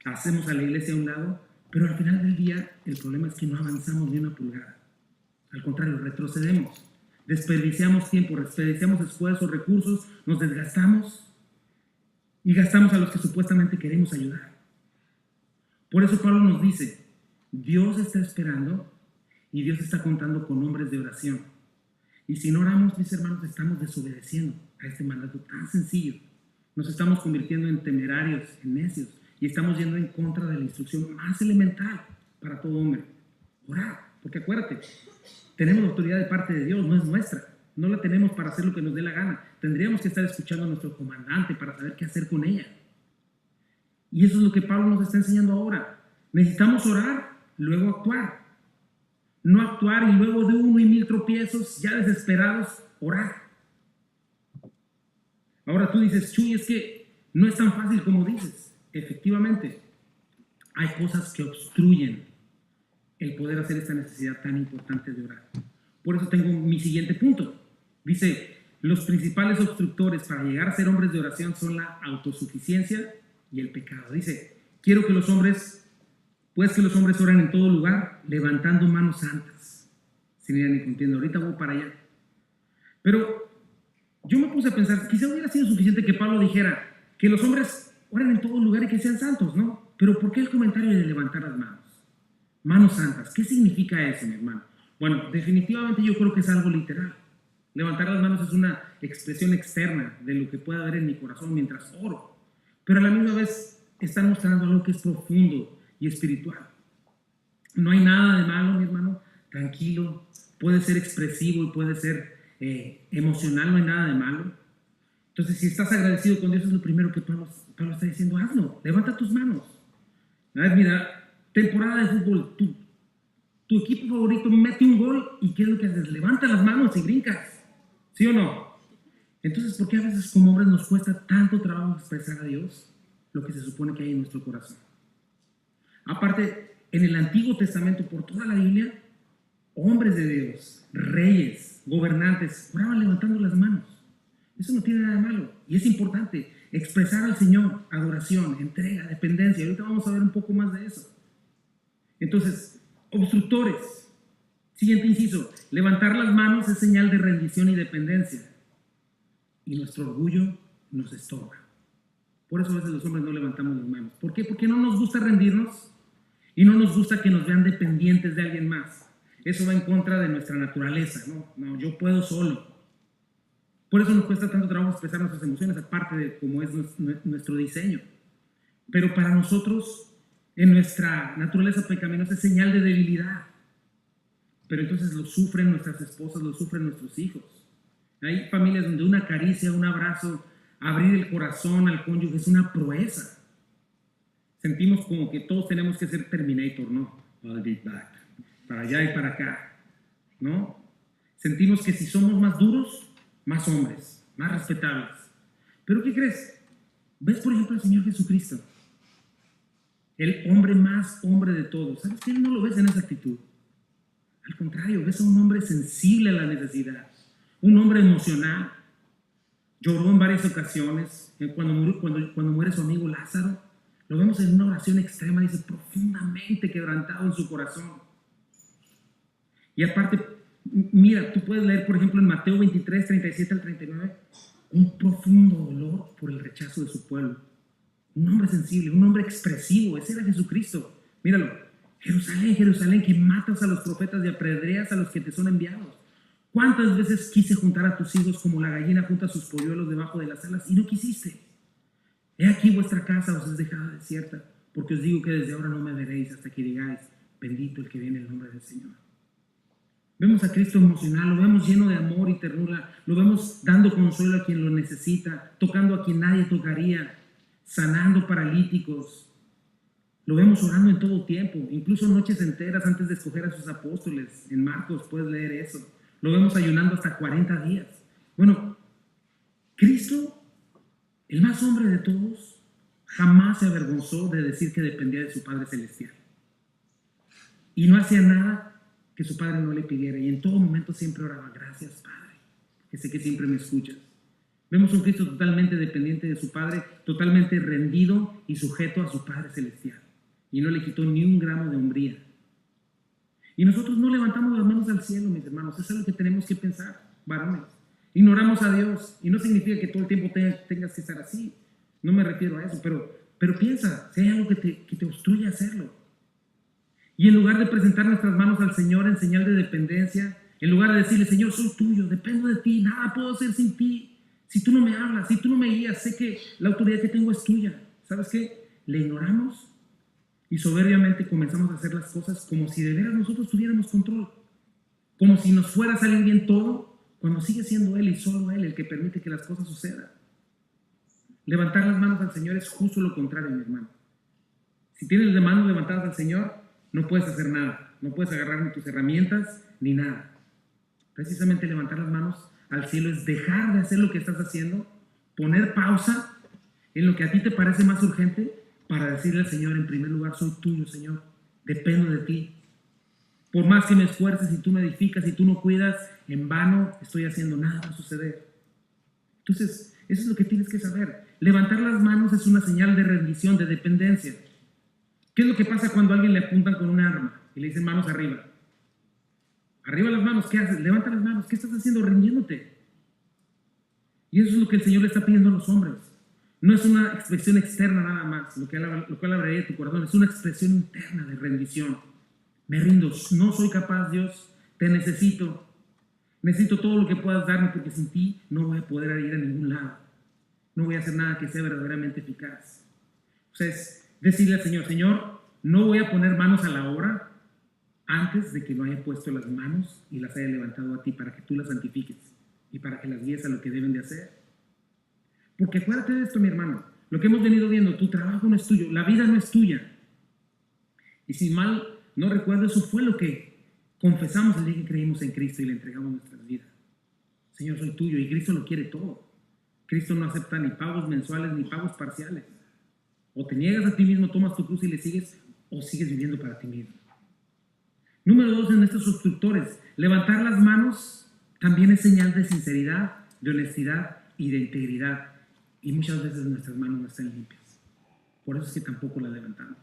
hacemos a la iglesia a un lado, pero al final del día el problema es que no avanzamos ni una pulgada. Al contrario, retrocedemos, desperdiciamos tiempo, desperdiciamos esfuerzos, recursos, nos desgastamos y gastamos a los que supuestamente queremos ayudar. Por eso Pablo nos dice, Dios está esperando y Dios está contando con hombres de oración. Y si no oramos, mis hermanos, estamos desobedeciendo a este mandato tan sencillo. Nos estamos convirtiendo en temerarios, en necios, y estamos yendo en contra de la instrucción más elemental para todo hombre. Orar, porque acuérdate, tenemos autoridad de parte de Dios, no es nuestra. No la tenemos para hacer lo que nos dé la gana. Tendríamos que estar escuchando a nuestro comandante para saber qué hacer con ella. Y eso es lo que Pablo nos está enseñando ahora. Necesitamos orar, luego actuar. No actuar y luego de 1 y 1000 tropiezos, ya desesperados, orar. Ahora tú dices, Chuy, es que no es tan fácil como dices. Efectivamente, hay cosas que obstruyen el poder hacer esta necesidad tan importante de orar. Por eso tengo mi siguiente punto. Dice, los principales obstructores para llegar a ser hombres de oración son la autosuficiencia y el pecado. Dice, quiero que los hombres, pues que los hombres oren en todo lugar, levantando manos santas. Sin ir ni contienda, ahorita voy para allá. Pero yo me puse a pensar, quizá hubiera sido suficiente que Pablo dijera que los hombres oren en todo lugar y que sean santos, ¿no? Pero ¿por qué el comentario de levantar las manos? Manos santas, ¿qué significa eso, mi hermano? Bueno, definitivamente yo creo que es algo literal. Levantar las manos es una expresión externa de lo que puede haber en mi corazón mientras oro, pero a la misma vez están mostrando algo que es profundo y espiritual. No hay nada de malo, mi hermano, tranquilo, puede ser expresivo y puede ser emocional, no hay nada de malo. Entonces, si estás agradecido con Dios, es lo primero que Pablo está diciendo, hazlo, levanta tus manos. A ver, mira, temporada de fútbol, tu equipo favorito mete un gol y ¿qué es lo que haces? Levanta las manos y brincas, ¿sí o no? Entonces, ¿por qué a veces como hombres nos cuesta tanto trabajo expresar a Dios lo que se supone que hay en nuestro corazón? Aparte, en el Antiguo Testamento, por toda la Biblia, hombres de Dios, reyes, gobernantes, oraban levantando las manos. Eso no tiene nada de malo. Y es importante expresar al Señor adoración, entrega, dependencia. Ahorita vamos a ver un poco más de eso. Entonces, obstructores. Siguiente inciso. Levantar las manos es señal de rendición y dependencia. Y nuestro orgullo nos estorba. Por eso a veces los hombres no levantamos las manos. ¿Por qué? Porque no nos gusta rendirnos y no nos gusta que nos vean dependientes de alguien más. Eso va en contra de nuestra naturaleza. No, yo puedo solo. Por eso nos cuesta tanto trabajo expresar nuestras emociones, aparte de cómo es nuestro diseño. Pero para nosotros, en nuestra naturaleza pecaminosa, es señal de debilidad. Pero entonces lo sufren nuestras esposas, lo sufren nuestros hijos. Hay familias donde una caricia, un abrazo, abrir el corazón al cónyuge es una proeza. Sentimos como que todos tenemos que ser Terminator, ¿no? I'll be back. Para allá y para acá, ¿no? Sentimos que si somos más duros, más hombres, más respetables. ¿Pero qué crees? ¿Ves, por ejemplo, al Señor Jesucristo? El hombre más hombre de todos. ¿Sabes que Él no lo ves en esa actitud? Al contrario, ves a un hombre sensible a la necesidad, un hombre emocional. Lloró en varias ocasiones. Cuando muere su amigo Lázaro, lo vemos en una oración extrema, dice, profundamente quebrantado en su corazón. Y aparte, mira, tú puedes leer, por ejemplo, en Mateo 23, 37 al 39, un profundo dolor por el rechazo de su pueblo. Un hombre sensible, un hombre expresivo, ese era Jesucristo. Míralo, Jerusalén, Jerusalén, que matas a los profetas y apedreas a los que te son enviados. ¿Cuántas veces quise juntar a tus hijos como la gallina junta sus polluelos debajo de las alas y no quisiste? He aquí vuestra casa os es dejada desierta, porque os digo que desde ahora no me veréis hasta que digáis, bendito el que viene en el nombre del Señor. Vemos a Cristo emocional, lo vemos lleno de amor y ternura, lo vemos dando consuelo a quien lo necesita, tocando a quien nadie tocaría, sanando paralíticos. Lo vemos orando en todo tiempo, incluso noches enteras antes de escoger a sus apóstoles. En Marcos puedes leer eso. Lo vemos ayunando hasta 40 días. Bueno, Cristo, el más hombre de todos, jamás se avergonzó de decir que dependía de su Padre Celestial. Y no hacía nada que su Padre no le pidiera. Y en todo momento siempre oraba, gracias, Padre, que sé que siempre me escuchas. Vemos un Cristo totalmente dependiente de su Padre, totalmente rendido y sujeto a su Padre Celestial. Y no le quitó ni un gramo de hombría. Y nosotros no levantamos las manos al cielo, mis hermanos. Eso es lo que tenemos que pensar, varones. Ignoramos a Dios. Y no significa que todo el tiempo tengas que estar así. No me refiero a eso. Pero piensa, si hay algo que te obstruye a hacerlo. Y en lugar de presentar nuestras manos al Señor en señal de dependencia, en lugar de decirle, Señor, soy tuyo, dependo de ti, nada puedo hacer sin ti. Si tú no me hablas, si tú no me guías, sé que la autoridad que tengo es tuya. ¿Sabes qué? Le ignoramos y soberbiamente comenzamos a hacer las cosas como si de veras nosotros tuviéramos control. Como si nos fuera a salir bien todo, cuando sigue siendo Él y solo Él el que permite que las cosas sucedan. Levantar las manos al Señor es justo lo contrario, mi hermano. Si tienes las manos levantadas al Señor, no puedes hacer nada. No puedes agarrar ni tus herramientas ni nada. Precisamente levantar las manos al cielo es dejar de hacer lo que estás haciendo, poner pausa en lo que a ti te parece más urgente para decirle al Señor, en primer lugar, soy tuyo, Señor, dependo de ti. Por más que me esfuerces y tú me edificas y tú no cuidas, en vano estoy haciendo, nada va a suceder. Entonces, eso es lo que tienes que saber. Levantar las manos es una señal de rendición, de dependencia. ¿Qué es lo que pasa cuando a alguien le apuntan con un arma y le dicen manos arriba? Arriba las manos, ¿qué haces? Levanta las manos, ¿qué estás haciendo? Rindiéndote. Y eso es lo que el Señor le está pidiendo a los hombres. No es una expresión externa nada más, lo que Él hablaría de tu corazón, es una expresión interna de rendición. Me rindo, no soy capaz, Dios, te necesito. Necesito todo lo que puedas darme porque sin ti no voy a poder ir a ningún lado. No voy a hacer nada que sea verdaderamente eficaz. O sea, es decirle al Señor, Señor, no voy a poner manos a la obra antes de que no haya puesto las manos y las haya levantado a ti para que tú las santifiques y para que las guíes a lo que deben de hacer. Porque acuérdate de esto, mi hermano, lo que hemos venido viendo, tu trabajo no es tuyo, la vida no es tuya. Y si mal no recuerdo, eso fue lo que confesamos el día que creímos en Cristo y le entregamos nuestras vidas. Señor, soy tuyo, y Cristo lo quiere todo. Cristo no acepta ni pagos mensuales ni pagos parciales. O te niegas a ti mismo, tomas tu cruz y le sigues, o sigues viviendo para ti mismo. Número 2, en estos obstructores, levantar las manos también es señal de sinceridad, de honestidad y de integridad. Y muchas veces nuestras manos no están limpias. Por eso es que tampoco las levantamos.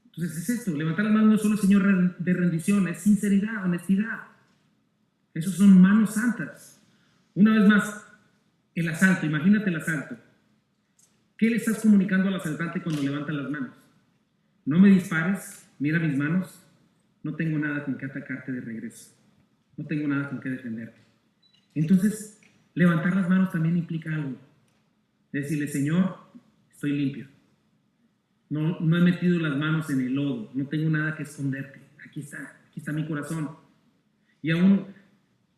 Entonces es esto, levantar las manos no es solo señal de rendición, es sinceridad, honestidad. Esos son manos santas. Una vez más, el asalto, imagínate el asalto. ¿Qué le estás comunicando al asaltante cuando levanta las manos? No me dispares, mira mis manos, no tengo nada con que atacarte de regreso. No tengo nada con que defenderte. Entonces, levantar las manos también implica algo. Decirle, Señor, estoy limpio. No he metido las manos en el lodo. No tengo nada que esconderte. Aquí está mi corazón. Y aún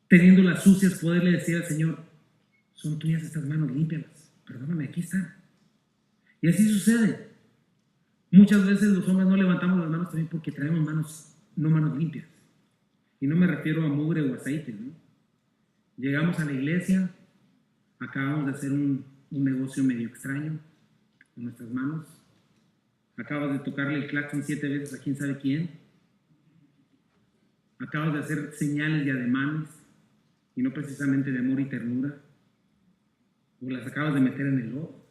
teniendo las sucias, poderle decir al Señor, son tuyas estas manos, límpialas. Perdóname, aquí están. Y así sucede. Muchas veces los hombres no levantamos las manos también porque traemos no manos limpias. Y no me refiero a mugre o aceite, ¿no? Llegamos a la iglesia, acabamos de hacer un negocio medio extraño con nuestras manos. Acabas de tocarle el claxon 7 veces a quién sabe quién. Acabas de hacer señales y ademanes, y no precisamente de amor y ternura. O las acabas de meter en el lodo.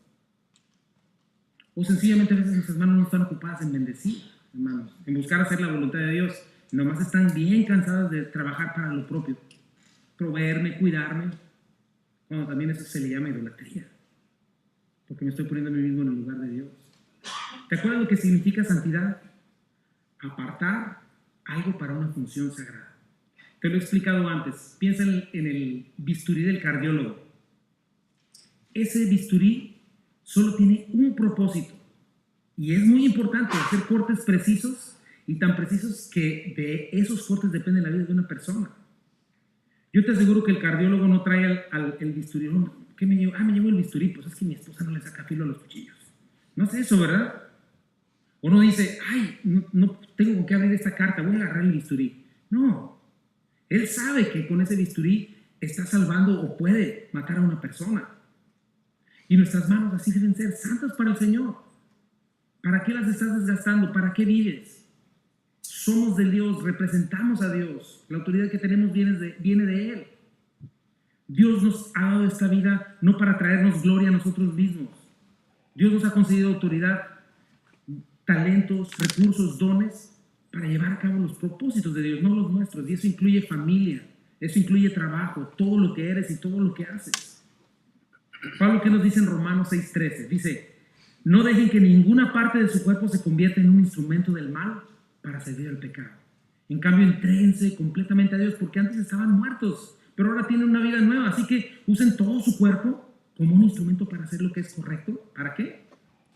O sencillamente a veces nuestras manos no están ocupadas en bendecir, hermanos, en buscar hacer la voluntad de Dios. Nomás están bien cansadas de trabajar para lo propio. Proveerme, cuidarme. Cuando también eso se le llama idolatría. Porque me estoy poniendo a mí mismo en el lugar de Dios. ¿Te acuerdas lo que significa santidad? Apartar algo para una función sagrada. Te lo he explicado antes. Piensa en el bisturí del cardiólogo. Ese bisturí solo tiene un propósito. Y es muy importante hacer cortes precisos y tan precisos que de esos cortes depende la vida de una persona. Yo te aseguro que el cardiólogo no trae el bisturí. ¿Qué me llevo? Me llevo el bisturí. Pues es que mi esposa no le saca filo a los cuchillos. No hace eso, ¿verdad? O no dice, no tengo con qué abrir esta carta, voy a agarrar el bisturí. No. Él sabe que con ese bisturí está salvando o puede matar a una persona. Y nuestras manos así deben ser santas para el Señor. ¿Para qué las estás desgastando? ¿Para qué vives? Somos de Dios, representamos a Dios. La autoridad que tenemos viene de Él. Dios nos ha dado esta vida no para traernos gloria a nosotros mismos. Dios nos ha concedido autoridad, talentos, recursos, dones para llevar a cabo los propósitos de Dios, no los nuestros. Y eso incluye familia, eso incluye trabajo, todo lo que eres y todo lo que haces. Pablo, ¿qué nos dice en Romanos 6:13? Dice: no dejen que ninguna parte de su cuerpo se convierta en un instrumento del mal para servir al pecado. En cambio, entréguense completamente a Dios, porque antes estaban muertos, pero ahora tienen una vida nueva. Así que usen todo su cuerpo como un instrumento para hacer lo que es correcto. ¿Para qué?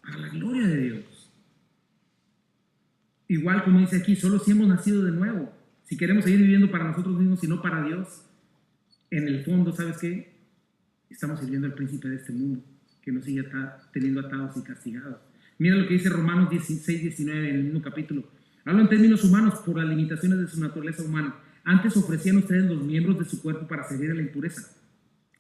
Para la gloria de Dios. Igual como dice aquí, solo si hemos nacido de nuevo, si queremos seguir viviendo para nosotros mismos y no para Dios, en el fondo, ¿sabes qué? Estamos sirviendo al príncipe de este mundo, que nos sigue teniendo atados y castigados. Mira lo que dice Romanos 16:19 en el mismo capítulo. Hablo en términos humanos por las limitaciones de su naturaleza humana. Antes ofrecían ustedes los miembros de su cuerpo para servir a la impureza,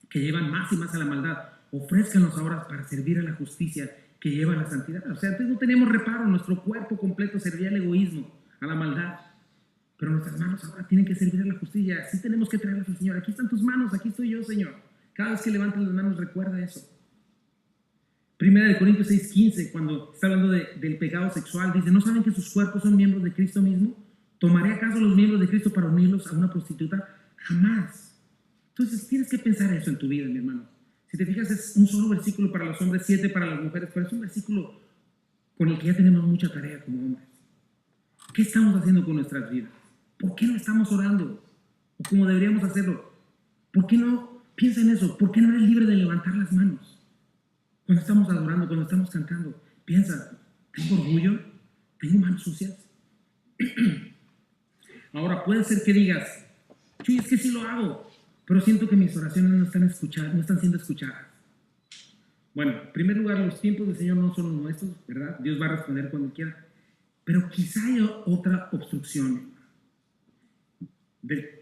que llevan más y más a la maldad. Ofrézcanos ahora para servir a la justicia, que lleva a la santidad. O sea, antes no teníamos reparo, nuestro cuerpo completo servía al egoísmo, a la maldad. Pero nuestras manos ahora tienen que servir a la justicia. Así tenemos que traerlas al Señor. Aquí están tus manos, aquí estoy yo, Señor. Cada vez que levantas las manos, recuerda eso. Primera de Corintios 6:15, cuando está hablando del pecado sexual, dice: ¿no saben que sus cuerpos son miembros de Cristo mismo? ¿Tomaré acaso los miembros de Cristo para unirlos a una prostituta? Jamás. Entonces tienes que pensar eso en tu vida, mi hermano. Si te fijas, es un solo versículo para los hombres, 7 para las mujeres, pero es un versículo con el que ya tenemos mucha tarea como hombres. ¿Qué estamos haciendo con nuestras vidas? ¿Por qué no estamos orando? O como deberíamos hacerlo. ¿Por qué no? Piensa en eso. ¿Por qué no eres libre de levantar las manos? Cuando estamos adorando, cuando estamos cantando, piensa: ¿tengo orgullo? ¿Tengo manos sucias? Ahora, puede ser que digas: sí, es que sí lo hago, pero siento que mis oraciones no están siendo escuchadas. Bueno, en primer lugar, los tiempos del Señor no son los nuestros, ¿verdad? Dios va a responder cuando quiera. Pero quizá haya otra obstrucción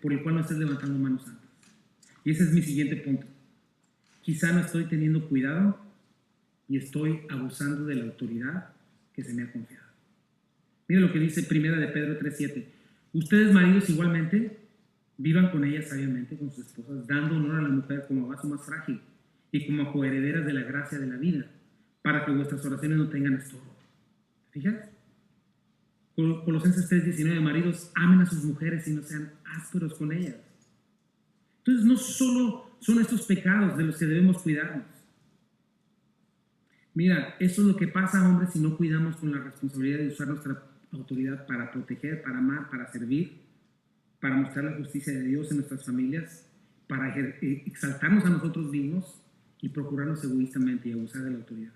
por el cual no estés levantando manos santas. Y ese es mi siguiente punto. Quizá no estoy teniendo cuidado y estoy abusando de la autoridad que se me ha confiado. Mira lo que dice Primera de Pedro 3:7. Ustedes, maridos, igualmente vivan con ellas sabiamente, con sus esposas, dando honor a la mujer como a vaso más frágil y como a coherederas de la gracia de la vida, para que vuestras oraciones no tengan estorbo. ¿Te fijas? Colosenses 3:19, maridos, amen a sus mujeres y no sean ásperos con ellas. Entonces, no solo son estos pecados de los que debemos cuidarnos. Mira, eso es lo que pasa, hombres, si no cuidamos con la responsabilidad de usar nuestra autoridad para proteger, para amar, para servir, para mostrar la justicia de Dios en nuestras familias, para exaltarnos a nosotros mismos y procurarnos egoístamente y abusar de la autoridad.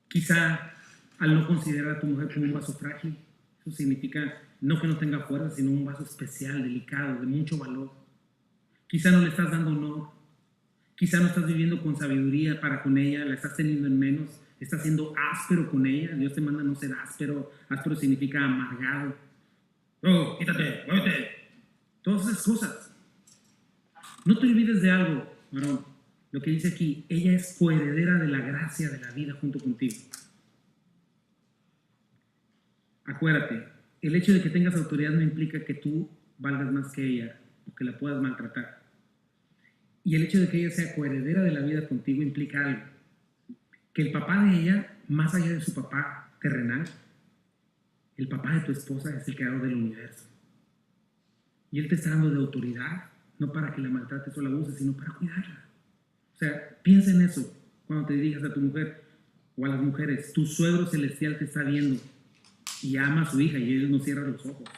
Quizá al no considerar a tu mujer como un vaso frágil, eso significa no que no tenga fuerza, sino un vaso especial, delicado, de mucho valor. Quizá no le estás dando honor, quizá no estás viviendo con sabiduría para con ella, la estás teniendo en menos, estás siendo áspero con ella. Dios te manda no ser áspero. Áspero significa amargado. Oh, quítate, muévete. Todas esas cosas. No te olvides de algo, varón. Lo que dice aquí: ella es coheredera de la gracia de la vida junto contigo. Acuérdate, el hecho de que tengas autoridad no implica que tú valgas más que ella o que la puedas maltratar. Y el hecho de que ella sea coheredera de la vida contigo implica algo: que el papá de ella, más allá de su papá terrenal, el papá de tu esposa es el creador del universo. Y él te está dando de autoridad, no para que la maltrates o la abuses, sino para cuidarla. O sea, piensa en eso cuando te dirijas a tu mujer o a las mujeres. Tu suegro celestial te está viendo y ama a su hija y él no cierra los ojos.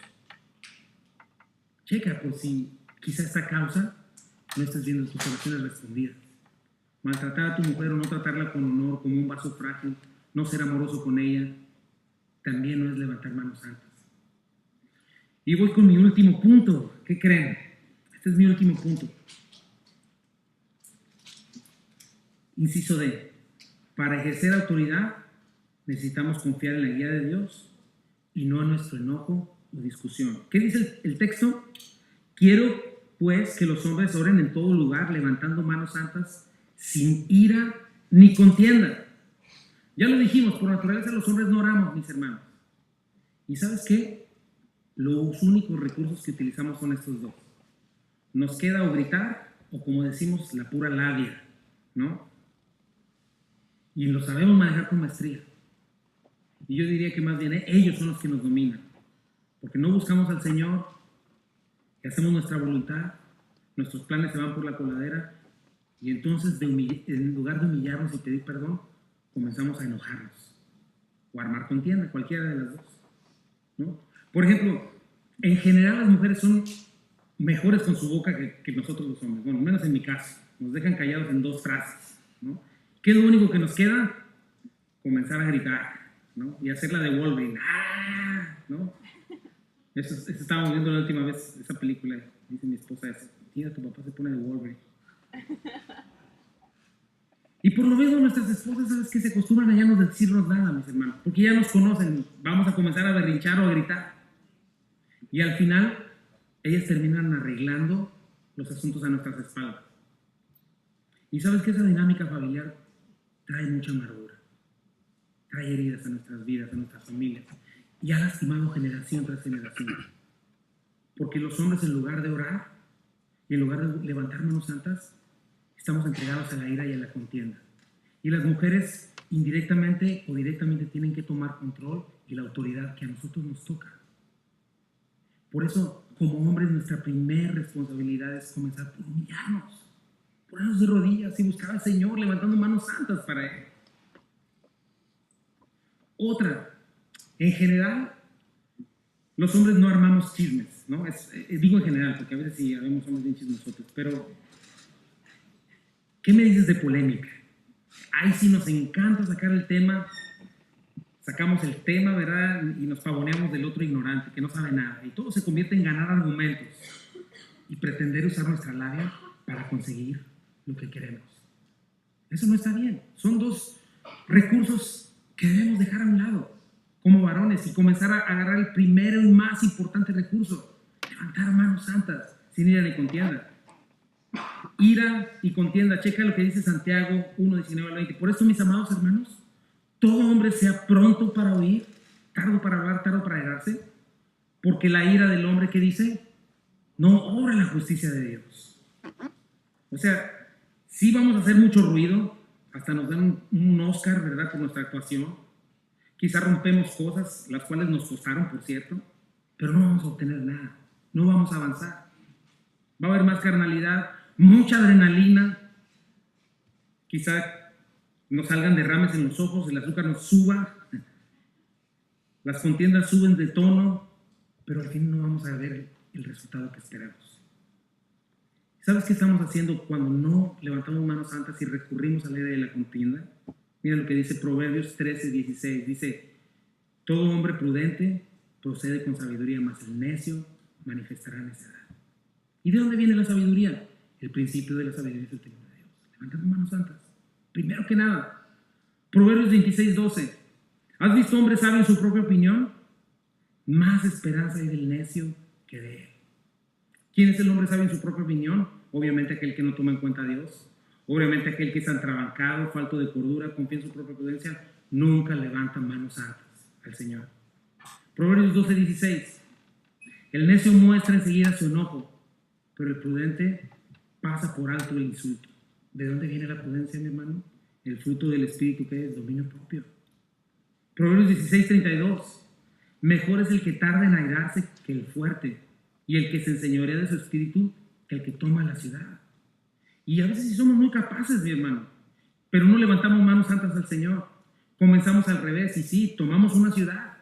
Checa por si quizá esta causa no estés viendo tus oraciones respondidas. Maltratar a tu mujer o no tratarla con honor, como un vaso frágil, no ser amoroso con ella, también no es levantar manos santas. Y voy con mi último punto. ¿Qué creen? Este es mi último punto. Inciso D. Para ejercer autoridad necesitamos confiar en la guía de Dios y no en nuestro enojo o discusión. ¿Qué dice el texto? Quiero pues que los hombres oren en todo lugar, levantando manos santas, sin ira ni contienda. Ya lo dijimos, por naturaleza los hombres no oramos, mis hermanos. ¿Y sabes qué? Los únicos recursos que utilizamos son estos dos. Nos queda o gritar o como decimos, la pura labia, ¿no? Y lo sabemos manejar con maestría. Y yo diría que más bien ellos son los que nos dominan, porque no buscamos al Señor, y hacemos nuestra voluntad, nuestros planes se van por la coladera, y entonces en lugar de humillarnos y pedir perdón, comenzamos a enojarnos o a armar contienda, cualquiera de las dos, ¿no? Por ejemplo, en general las mujeres son mejores con su boca que nosotros los hombres, bueno, menos en mi caso, nos dejan callados en 2 frases, ¿no? ¿Qué es lo único que nos queda? Comenzar a gritar, ¿no? Y hacer la de Wolverine, ¡ah! ¿No? Eso estábamos viendo la última vez, esa película, dice mi esposa eso, tía, tu papá se pone de Wolverine. Y por lo mismo nuestras esposas, ¿sabes qué? Se acostumbran a ya no decirnos nada, mis hermanos, porque ya nos conocen, vamos a comenzar a berrinchar o a gritar. Y al final, ellas terminan arreglando los asuntos a nuestras espaldas. Y sabes que esa dinámica familiar trae mucha amargura, trae heridas a nuestras vidas, a nuestras familias, y ha lastimado generación tras generación. Porque los hombres, en lugar de orar y en lugar de levantar manos santas, estamos entregados a la ira y a la contienda. Y las mujeres, indirectamente o directamente, tienen que tomar control y la autoridad que a nosotros nos toca. Por eso, como hombres, nuestra primera responsabilidad es comenzar por humillarnos, ponernos de rodillas y buscar al Señor levantando manos santas para Él. Otra, en general, los hombres no armamos chismes, ¿no? Digo en general, porque a veces sí habemos hombres bien chismosotes, pero ¿qué me dices de polémica? Ahí sí nos encanta sacar el tema, sacamos el tema, ¿verdad? Y nos pavoneamos del otro ignorante, que no sabe nada. Y todo se convierte en ganar argumentos y pretender usar nuestra labia para conseguir lo que queremos. Eso no está bien. Son 2 recursos que debemos dejar a un lado como varones y comenzar a agarrar el primero y más importante recurso: levantar manos santas, sin ira ni contienda. Ira y contienda, checa lo que dice Santiago 1:19-20. Por eso, mis amados hermanos, todo hombre sea pronto para oír, tardo para hablar, tardo para airarse, porque la ira del hombre, ¿qué dice? No obra la justicia de Dios. O sea, sí vamos a hacer mucho ruido, hasta nos dan un Oscar, ¿verdad?, por nuestra actuación. Quizá rompemos cosas, las cuales nos costaron, por cierto, pero no vamos a obtener nada, no vamos a avanzar. Va a haber más carnalidad, mucha adrenalina, quizá nos salgan derrames en los ojos, el azúcar nos suba, las contiendas suben de tono, pero al fin no vamos a ver el resultado que esperamos. ¿Sabes qué estamos haciendo cuando no levantamos manos santas y recurrimos a la ley de la contienda? Mira lo que dice Proverbios 13:16. Dice: todo hombre prudente procede con sabiduría, mas el necio manifestará necedad. ¿Y de dónde viene la sabiduría? El principio de la sabiduría es el temor de Dios. Levantando manos santas. Primero que nada, Proverbios 26:12. ¿Has visto hombre sabio en su propia opinión? Más esperanza hay del necio que de él. ¿Quién es el hombre sabio en su propia opinión? Obviamente aquel que no toma en cuenta a Dios. Obviamente aquel que es atrabancado, falto de cordura, confía en su propia prudencia, nunca levanta manos santas al Señor. Proverbios 12:16. El necio muestra enseguida su enojo, pero el prudente pasa por alto el insulto. ¿De dónde viene la prudencia, mi hermano? El fruto del Espíritu, que es dominio propio. Proverbios 16:32. Mejor es el que tarda en airarse que el fuerte, y el que se enseñorea de su espíritu que el que toma la ciudad. Y a veces sí somos muy capaces, mi hermano, pero no levantamos manos santas al Señor. Comenzamos al revés, y sí, tomamos una ciudad.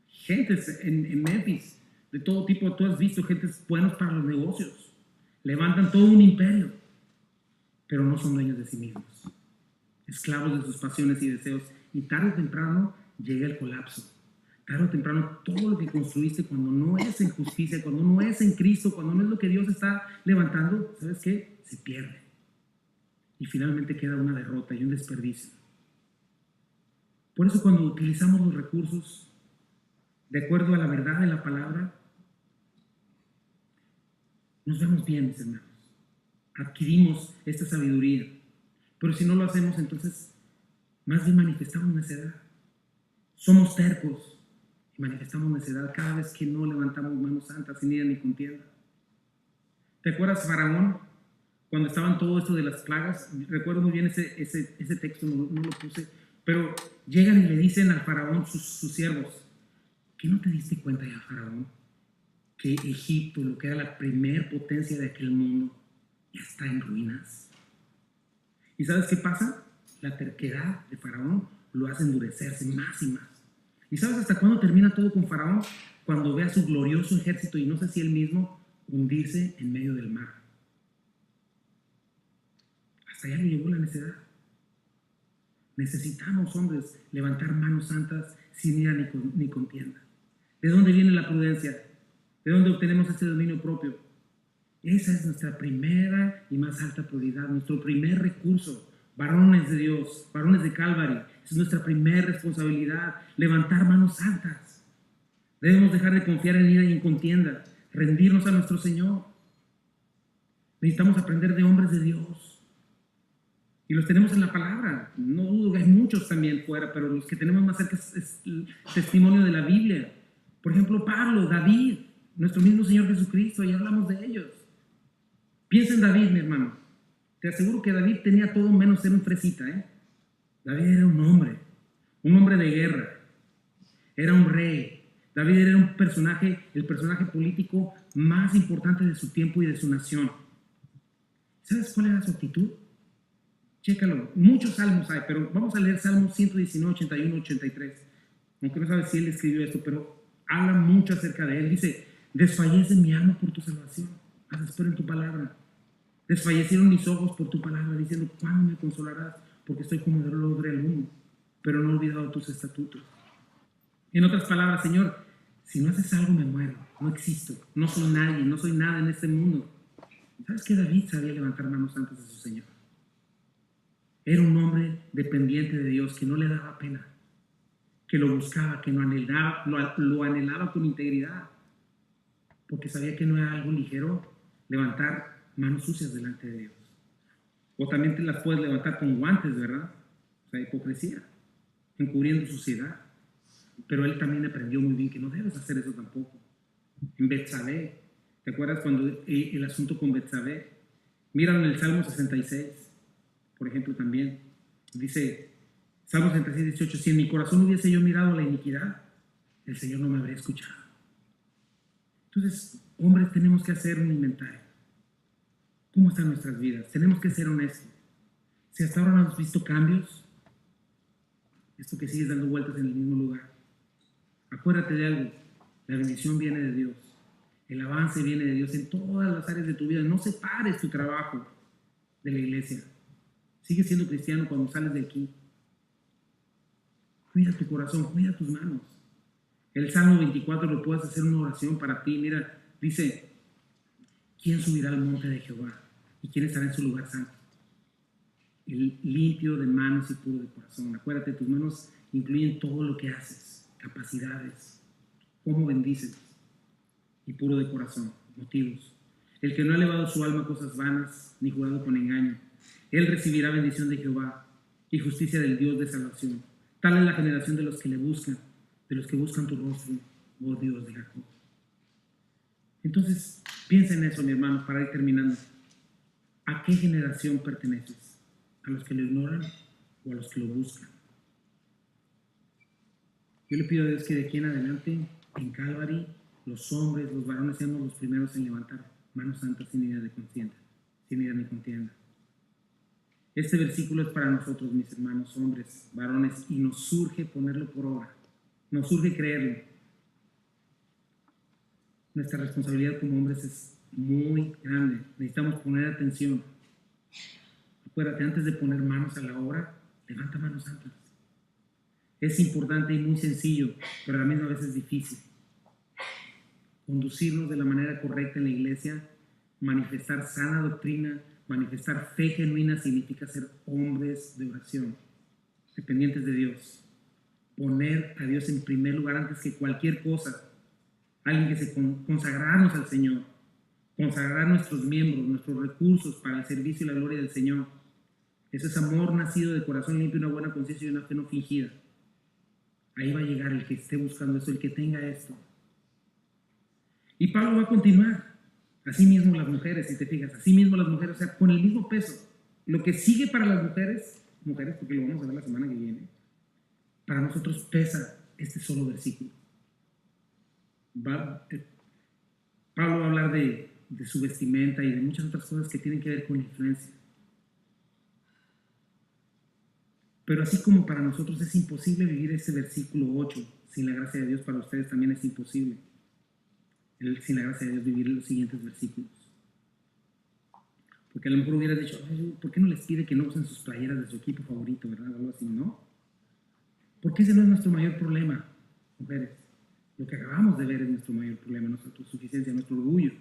Gentes en Memphis, de todo tipo, tú has visto gentes buenos para los negocios. Levantan todo un imperio, pero no son dueños de sí mismos. Esclavos de sus pasiones y deseos. Y tarde o temprano llega el colapso. Tarde o temprano todo lo que construiste, cuando no es en justicia, cuando no es en Cristo, cuando no es lo que Dios está levantando, ¿sabes qué? Se pierde. Y finalmente queda una derrota y un desperdicio. Por eso, cuando utilizamos los recursos de acuerdo a la verdad de la palabra, nos vemos bien, mis hermanos. Adquirimos esta sabiduría. Pero si no lo hacemos, entonces más bien manifestamos necedad. Somos tercos y manifestamos necedad cada vez que no levantamos manos santas, sin ira ni contienda. ¿Te acuerdas, Faraón? cuando estaban todo esto de las plagas. Recuerdo muy bien ese texto, no lo puse, pero llegan y le dicen al faraón, sus siervos, ¿que no te diste cuenta ya, faraón, que Egipto, lo que era la primer potencia de aquel mundo, ya está en ruinas? ¿Y sabes qué pasa? La terquedad de faraón lo hace endurecerse más y más. ¿Y sabes hasta cuándo termina todo con faraón? Cuando ve a su glorioso ejército, y no sé si él mismo, hundirse en medio del mar. Hasta allá lo llevó la necedad. Necesitamos, hombres, levantar manos santas sin ira ni contienda. ¿De dónde viene la prudencia? ¿De dónde obtenemos este dominio propio? Esa es nuestra primera y más alta prioridad, nuestro primer recurso. Varones de Dios, varones de Calvary, es nuestra primera responsabilidad, levantar manos santas. Debemos dejar de confiar en ira y en contienda, rendirnos a nuestro Señor. Necesitamos aprender de hombres de Dios. Y los tenemos en la palabra. No dudo que hay muchos también fuera, pero los que tenemos más cerca es el testimonio de la Biblia. Por ejemplo, Pablo, David, nuestro mismo Señor Jesucristo, y hablamos de ellos. Piensa en David, mi hermano. Te aseguro que David tenía todo menos ser un fresita, ¿eh? David era un hombre de guerra, era un rey. David era el personaje político más importante de su tiempo y de su nación. ¿Sabes cuál era su actitud? Chécalo, muchos salmos hay, pero vamos a leer Salmos 119, 81, 83. Aunque no sabes si él escribió esto, pero habla mucho acerca de él. Dice, desfallece mi alma por tu salvación, haz espero en tu palabra. Desfallecieron mis ojos por tu palabra, diciendo, ¿cuándo me consolarás? Porque estoy como de logre el humo, pero no he olvidado tus estatutos. En otras palabras, Señor, si no haces algo me muero, no existo, no soy nadie, no soy nada en este mundo. ¿Sabes qué? David sabía levantar manos antes de su Señor. Era un hombre dependiente de Dios, que no le daba pena, que lo buscaba, que lo anhelaba con integridad, porque sabía que no era algo ligero levantar manos sucias delante de Dios. O también te las puedes levantar con guantes, ¿verdad? O sea, hipocresía, encubriendo suciedad. Pero él también aprendió muy bien que no debes hacer eso tampoco. En Betsabé, ¿te acuerdas cuando el asunto con Betsabé? Míralo en el Salmo 66, por ejemplo, también. Dice, Salmo 66, 18, si en mi corazón hubiese yo mirado la iniquidad, el Señor no me habría escuchado. Entonces, hombres, tenemos que hacer un inventario. ¿Cómo están nuestras vidas? Tenemos que ser honestos. Si hasta ahora no hemos visto cambios, esto que sigues dando vueltas en el mismo lugar, acuérdate de algo, la bendición viene de Dios, el avance viene de Dios en todas las áreas de tu vida. No separes tu trabajo de la iglesia. Sigue siendo cristiano cuando sales de aquí. Cuida tu corazón, cuida tus manos. El Salmo 24 lo puedes hacer una oración para ti. Mira, dice, ¿quién subirá al monte de Jehová? ¿Y quién estará en su lugar santo? El limpio de manos y puro de corazón. Acuérdate, tus manos incluyen todo lo que haces, capacidades, cómo bendices, y puro de corazón, motivos. El que no ha elevado su alma a cosas vanas, ni jurado con engaño, él recibirá bendición de Jehová y justicia del Dios de salvación. Tal es la generación de los que le buscan, de los que buscan tu rostro, oh Dios de Jacob. Entonces, piensa en eso, mi hermano, para ir terminando. ¿A qué generación perteneces? ¿A los que lo ignoran o a los que lo buscan? Yo le pido a Dios que de aquí en adelante, en Calvary, los hombres, los varones, seamos los primeros en levantar manos santas sin ira de contienda, sin ira ni contienda. Este versículo es para nosotros, mis hermanos, hombres, varones, y nos surge ponerlo por obra, nos surge creerlo. Nuestra responsabilidad como hombres es muy grande, necesitamos poner atención. Acuérdate, antes de poner manos a la obra, levanta manos santas. Es importante y muy sencillo, pero a la misma vez es difícil. Conducirnos de la manera correcta en la iglesia, manifestar sana doctrina, manifestar fe genuina significa ser hombres de oración, dependientes de Dios. Poner a Dios en primer lugar antes que cualquier cosa. Alguien que se consagrarnos al Señor, consagrar nuestros miembros, nuestros recursos para el servicio y la gloria del Señor. Eso es amor nacido de corazón limpio, una buena conciencia y una fe no fingida. Ahí va a llegar el que esté buscando eso, el que tenga esto. Y Pablo va a continuar. Así mismo las mujeres, si te fijas, así mismo las mujeres, o sea, con el mismo peso. Lo que sigue para las mujeres, porque lo vamos a ver la semana que viene, para nosotros pesa este solo versículo. Pablo va a hablar de su vestimenta y de muchas otras cosas que tienen que ver con la influencia. Pero así como para nosotros es imposible vivir ese versículo 8, sin la gracia de Dios, para ustedes también es imposible, sin la gracia de Dios, vivir los siguientes versículos. Porque a lo mejor hubieras dicho, ¿por qué no les pide que no usen sus playeras de su equipo favorito, verdad? Algo así, ¿no? Porque ese no es nuestro mayor problema, mujeres. Lo que acabamos de ver es nuestro mayor problema, nuestra autosuficiencia, nuestro orgullo.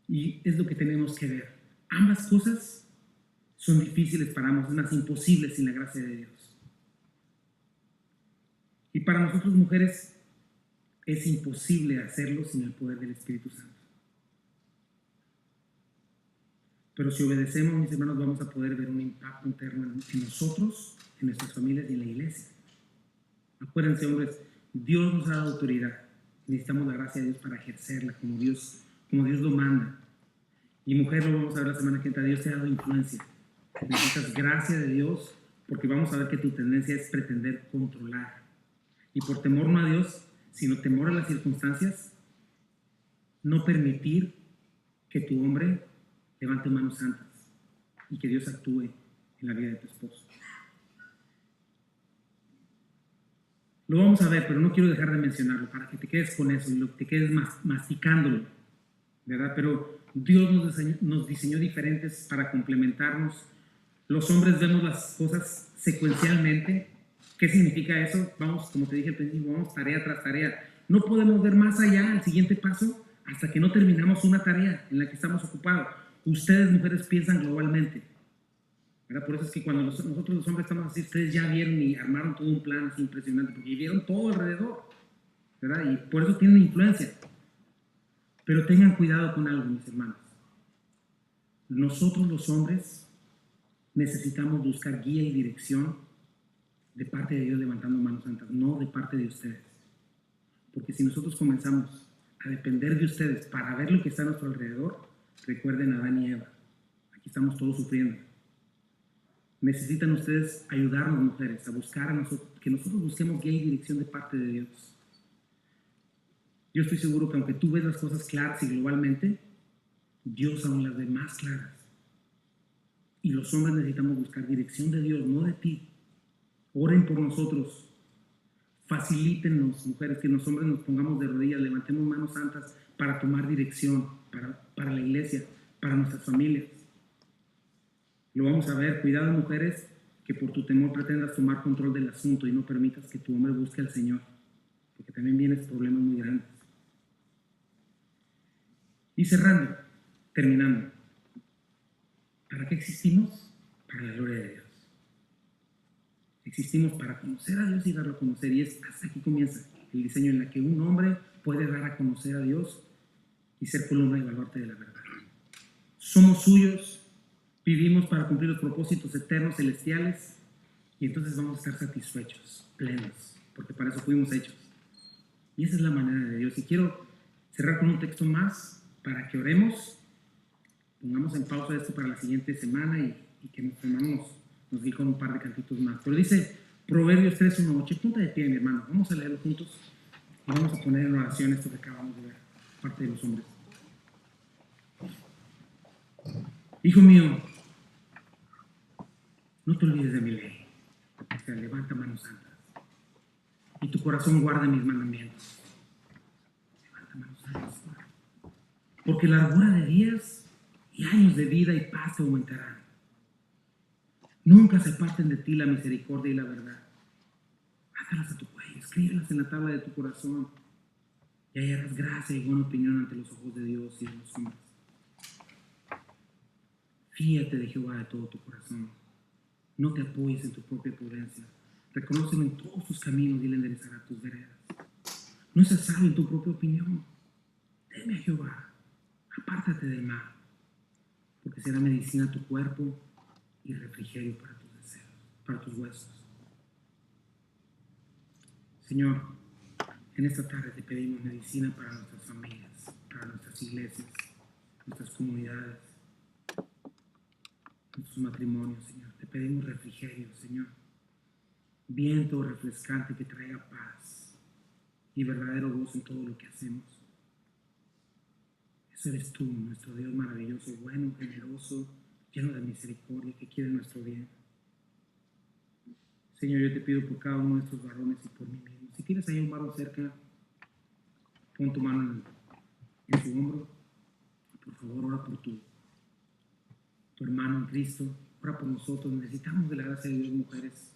Y es lo que tenemos que ver. Ambas cosas son difíciles para ambos, es más imposible sin la gracia de Dios. Y para nosotros mujeres es imposible hacerlo sin el poder del Espíritu Santo. Pero si obedecemos, mis hermanos, vamos a poder ver un impacto interno en nosotros, en nuestras familias y en la iglesia. Acuérdense, hombres, Dios nos ha dado autoridad. Necesitamos la gracia de Dios para ejercerla como Dios lo manda. Y mujer, lo vamos a ver la semana que entra, Dios te ha dado influencia. Necesitas gracia de Dios porque vamos a ver que tu tendencia es pretender controlar. Y por temor no a Dios, sino temor a las circunstancias, no permitir que tu hombre levante manos santas y que Dios actúe en la vida de tu esposo. Lo vamos a ver, pero no quiero dejar de mencionarlo para que te quedes con eso y te quedes masticándolo, ¿verdad? Pero Dios nos diseñó diferentes para complementarnos. Los hombres vemos las cosas secuencialmente. ¿Qué significa eso? Vamos, como te dije al principio, vamos tarea tras tarea. No podemos ver más allá, el siguiente paso, hasta que no terminamos una tarea en la que estamos ocupados. Ustedes, mujeres, piensan globalmente, ¿verdad? Por eso es que cuando nosotros los hombres estamos así, ustedes ya vieron y armaron todo un plan así impresionante, porque vieron todo alrededor, ¿verdad? Y por eso tienen influencia. Pero tengan cuidado con algo, mis hermanos. Nosotros los hombres necesitamos buscar guía y dirección de parte de Dios levantando manos santas, no de parte de ustedes. Porque si nosotros comenzamos a depender de ustedes para ver lo que está a nuestro alrededor, recuerden a Adán y Eva. Aquí estamos todos sufriendo. Necesitan ustedes ayudarnos, mujeres, a buscar que nosotros busquemos guía y dirección de parte de Dios. Yo estoy seguro que aunque tú ves las cosas claras y globalmente, Dios aún las ve más claras. Y los hombres necesitamos buscar dirección de Dios, no de ti. Oren por nosotros. Facilítenos, mujeres, que los hombres nos pongamos de rodillas, levantemos manos santas para tomar dirección, para la iglesia, para nuestras familias. Lo vamos a ver. Cuidado, mujeres, que por tu temor pretendas tomar control del asunto y no permitas que tu hombre busque al Señor, porque también vienen problemas muy grandes. Y terminando. ¿Para qué existimos? Para la gloria de Dios. Existimos para conocer a Dios y darlo a conocer. Y hasta aquí comienza el diseño en el que un hombre puede dar a conocer a Dios y ser columna y baluarte de la verdad. Somos suyos, vivimos para cumplir los propósitos eternos, celestiales, y entonces vamos a estar satisfechos, plenos, porque para eso fuimos hechos. Y esa es la manera de Dios. Y quiero cerrar con un texto más para que oremos. Pongamos en pausa esto para la siguiente semana y que nuestros hermanos nos digan un par de cantitos más. Pero dice Proverbios 3:1-8. Ponte de pie, mi hermano. Vamos a leerlo juntos y vamos a poner en oración esto que acabamos de ver, parte de los hombres. Hijo mío, no te olvides de mi ley. O sea, levanta manos santas. Y tu corazón guarda mis mandamientos. Levanta manos santas. Porque largura de días y años de vida y paz te aumentarán. Nunca se aparten de ti la misericordia y la verdad. Hágalas a tu cuello, escríbelas en la tabla de tu corazón y hallarás gracia y buena opinión ante los ojos de Dios y de los hombres. Fíate de Jehová de todo tu corazón. No te apoyes en tu propia prudencia. Reconócelo en todos tus caminos y Él enderezará tus veredas. No seas sabio en tu propia opinión. Teme a Jehová. Apártate del mal, porque será medicina a tu cuerpo y refrigerio para tus deseos, para tus huesos. Señor, en esta tarde te pedimos medicina para nuestras familias. para nuestras iglesias, nuestras comunidades, nuestros matrimonios, Señor. Te pedimos refrigerio, Señor. Viento refrescante que traiga paz y verdadero gozo en todo lo que hacemos. Eso eres tú, nuestro Dios maravilloso, bueno, generoso, lleno de misericordia, que quiere nuestro bien. Señor, yo te pido por cada uno de estos varones y por mí mismo. Si tienes ahí un varón cerca, pon tu mano en su hombro. Por favor, ora por tu hermano en Cristo. Ora por nosotros. Necesitamos de la gracia de Dios, mujeres.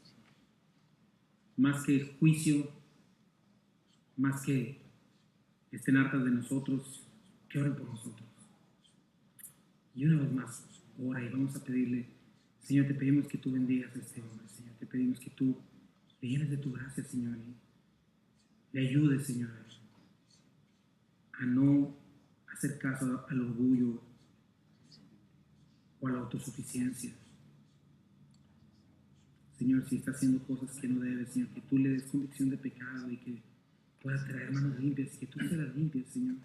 Más que juicio, más que estén hartas de nosotros, que oren por nosotros. Y una vez más, ora y vamos a pedirle, Señor, te pedimos que tú bendigas a este hombre, Señor. Te pedimos que tú le llenes de tu gracia, Señor, y le ayudes, Señor, a no hacer caso al orgullo o a la autosuficiencia. Señor, si está haciendo cosas que no debe, Señor, que tú le des convicción de pecado y que pueda traer manos limpias y que tú se las limpies, Señor.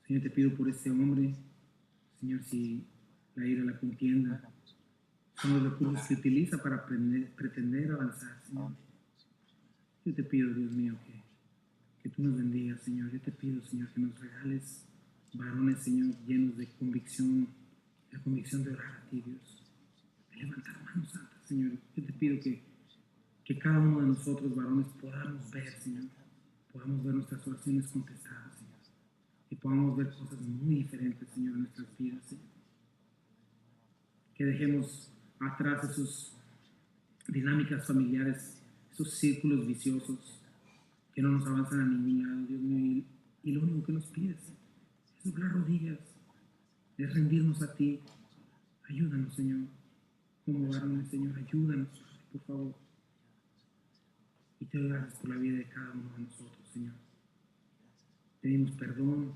Señor, te pido por este hombre, Señor, si la ira, la contienda son los recursos que utiliza para pretender avanzar, Señor. Yo te pido, Dios mío, que tú nos bendigas, Señor. Yo te pido, Señor, que nos regales varones, Señor, llenos de convicción, la convicción de orar a ti, Dios, de levantar manos santas, Señor. Yo te pido que cada uno de nosotros, varones, podamos ver, Señor, podamos ver nuestras oraciones contestadas, Señor, y podamos ver cosas muy diferentes, Señor, en nuestras vidas, Señor. Que dejemos atrás esas dinámicas familiares, esos círculos viciosos que no nos avanzan a ningún lado, Dios mío, y lo único que nos pides es doblar rodillas, es rendirnos a ti. Ayúdanos, Señor, como varones, Señor, ayúdanos, por favor. Y te doy gracias por la vida de cada uno de nosotros, Señor. Pedimos perdón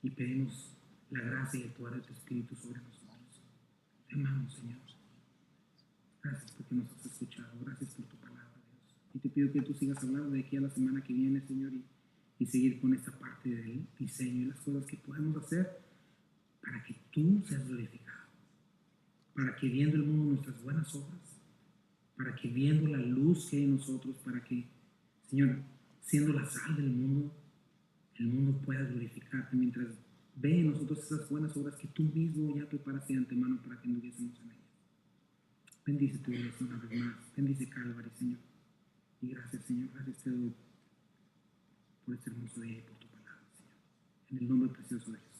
y pedimos la gracia y el poder de tu Espíritu sobre nosotros. Te amamos, Señor. Gracias porque nos has escuchado. Gracias por tu palabra, Dios. Y te pido que tú sigas hablando de aquí a la semana que viene, Señor, y seguir con esta parte del diseño y las cosas que podemos hacer para que tú seas glorificado. Para que viendo el mundo nuestras buenas obras, para que viendo la luz que hay en nosotros, para que, Señor, siendo la sal del mundo, el mundo pueda glorificarte mientras ve en nosotros esas buenas obras que tú mismo ya preparaste de antemano para que anduviésemos en ellas. Bendice tu iglesia una vez más. Bendice Calvary, Señor. Y gracias, Señor. Gracias te doy por este hermoso día y por tu palabra, Señor. En el nombre precioso de Jesús.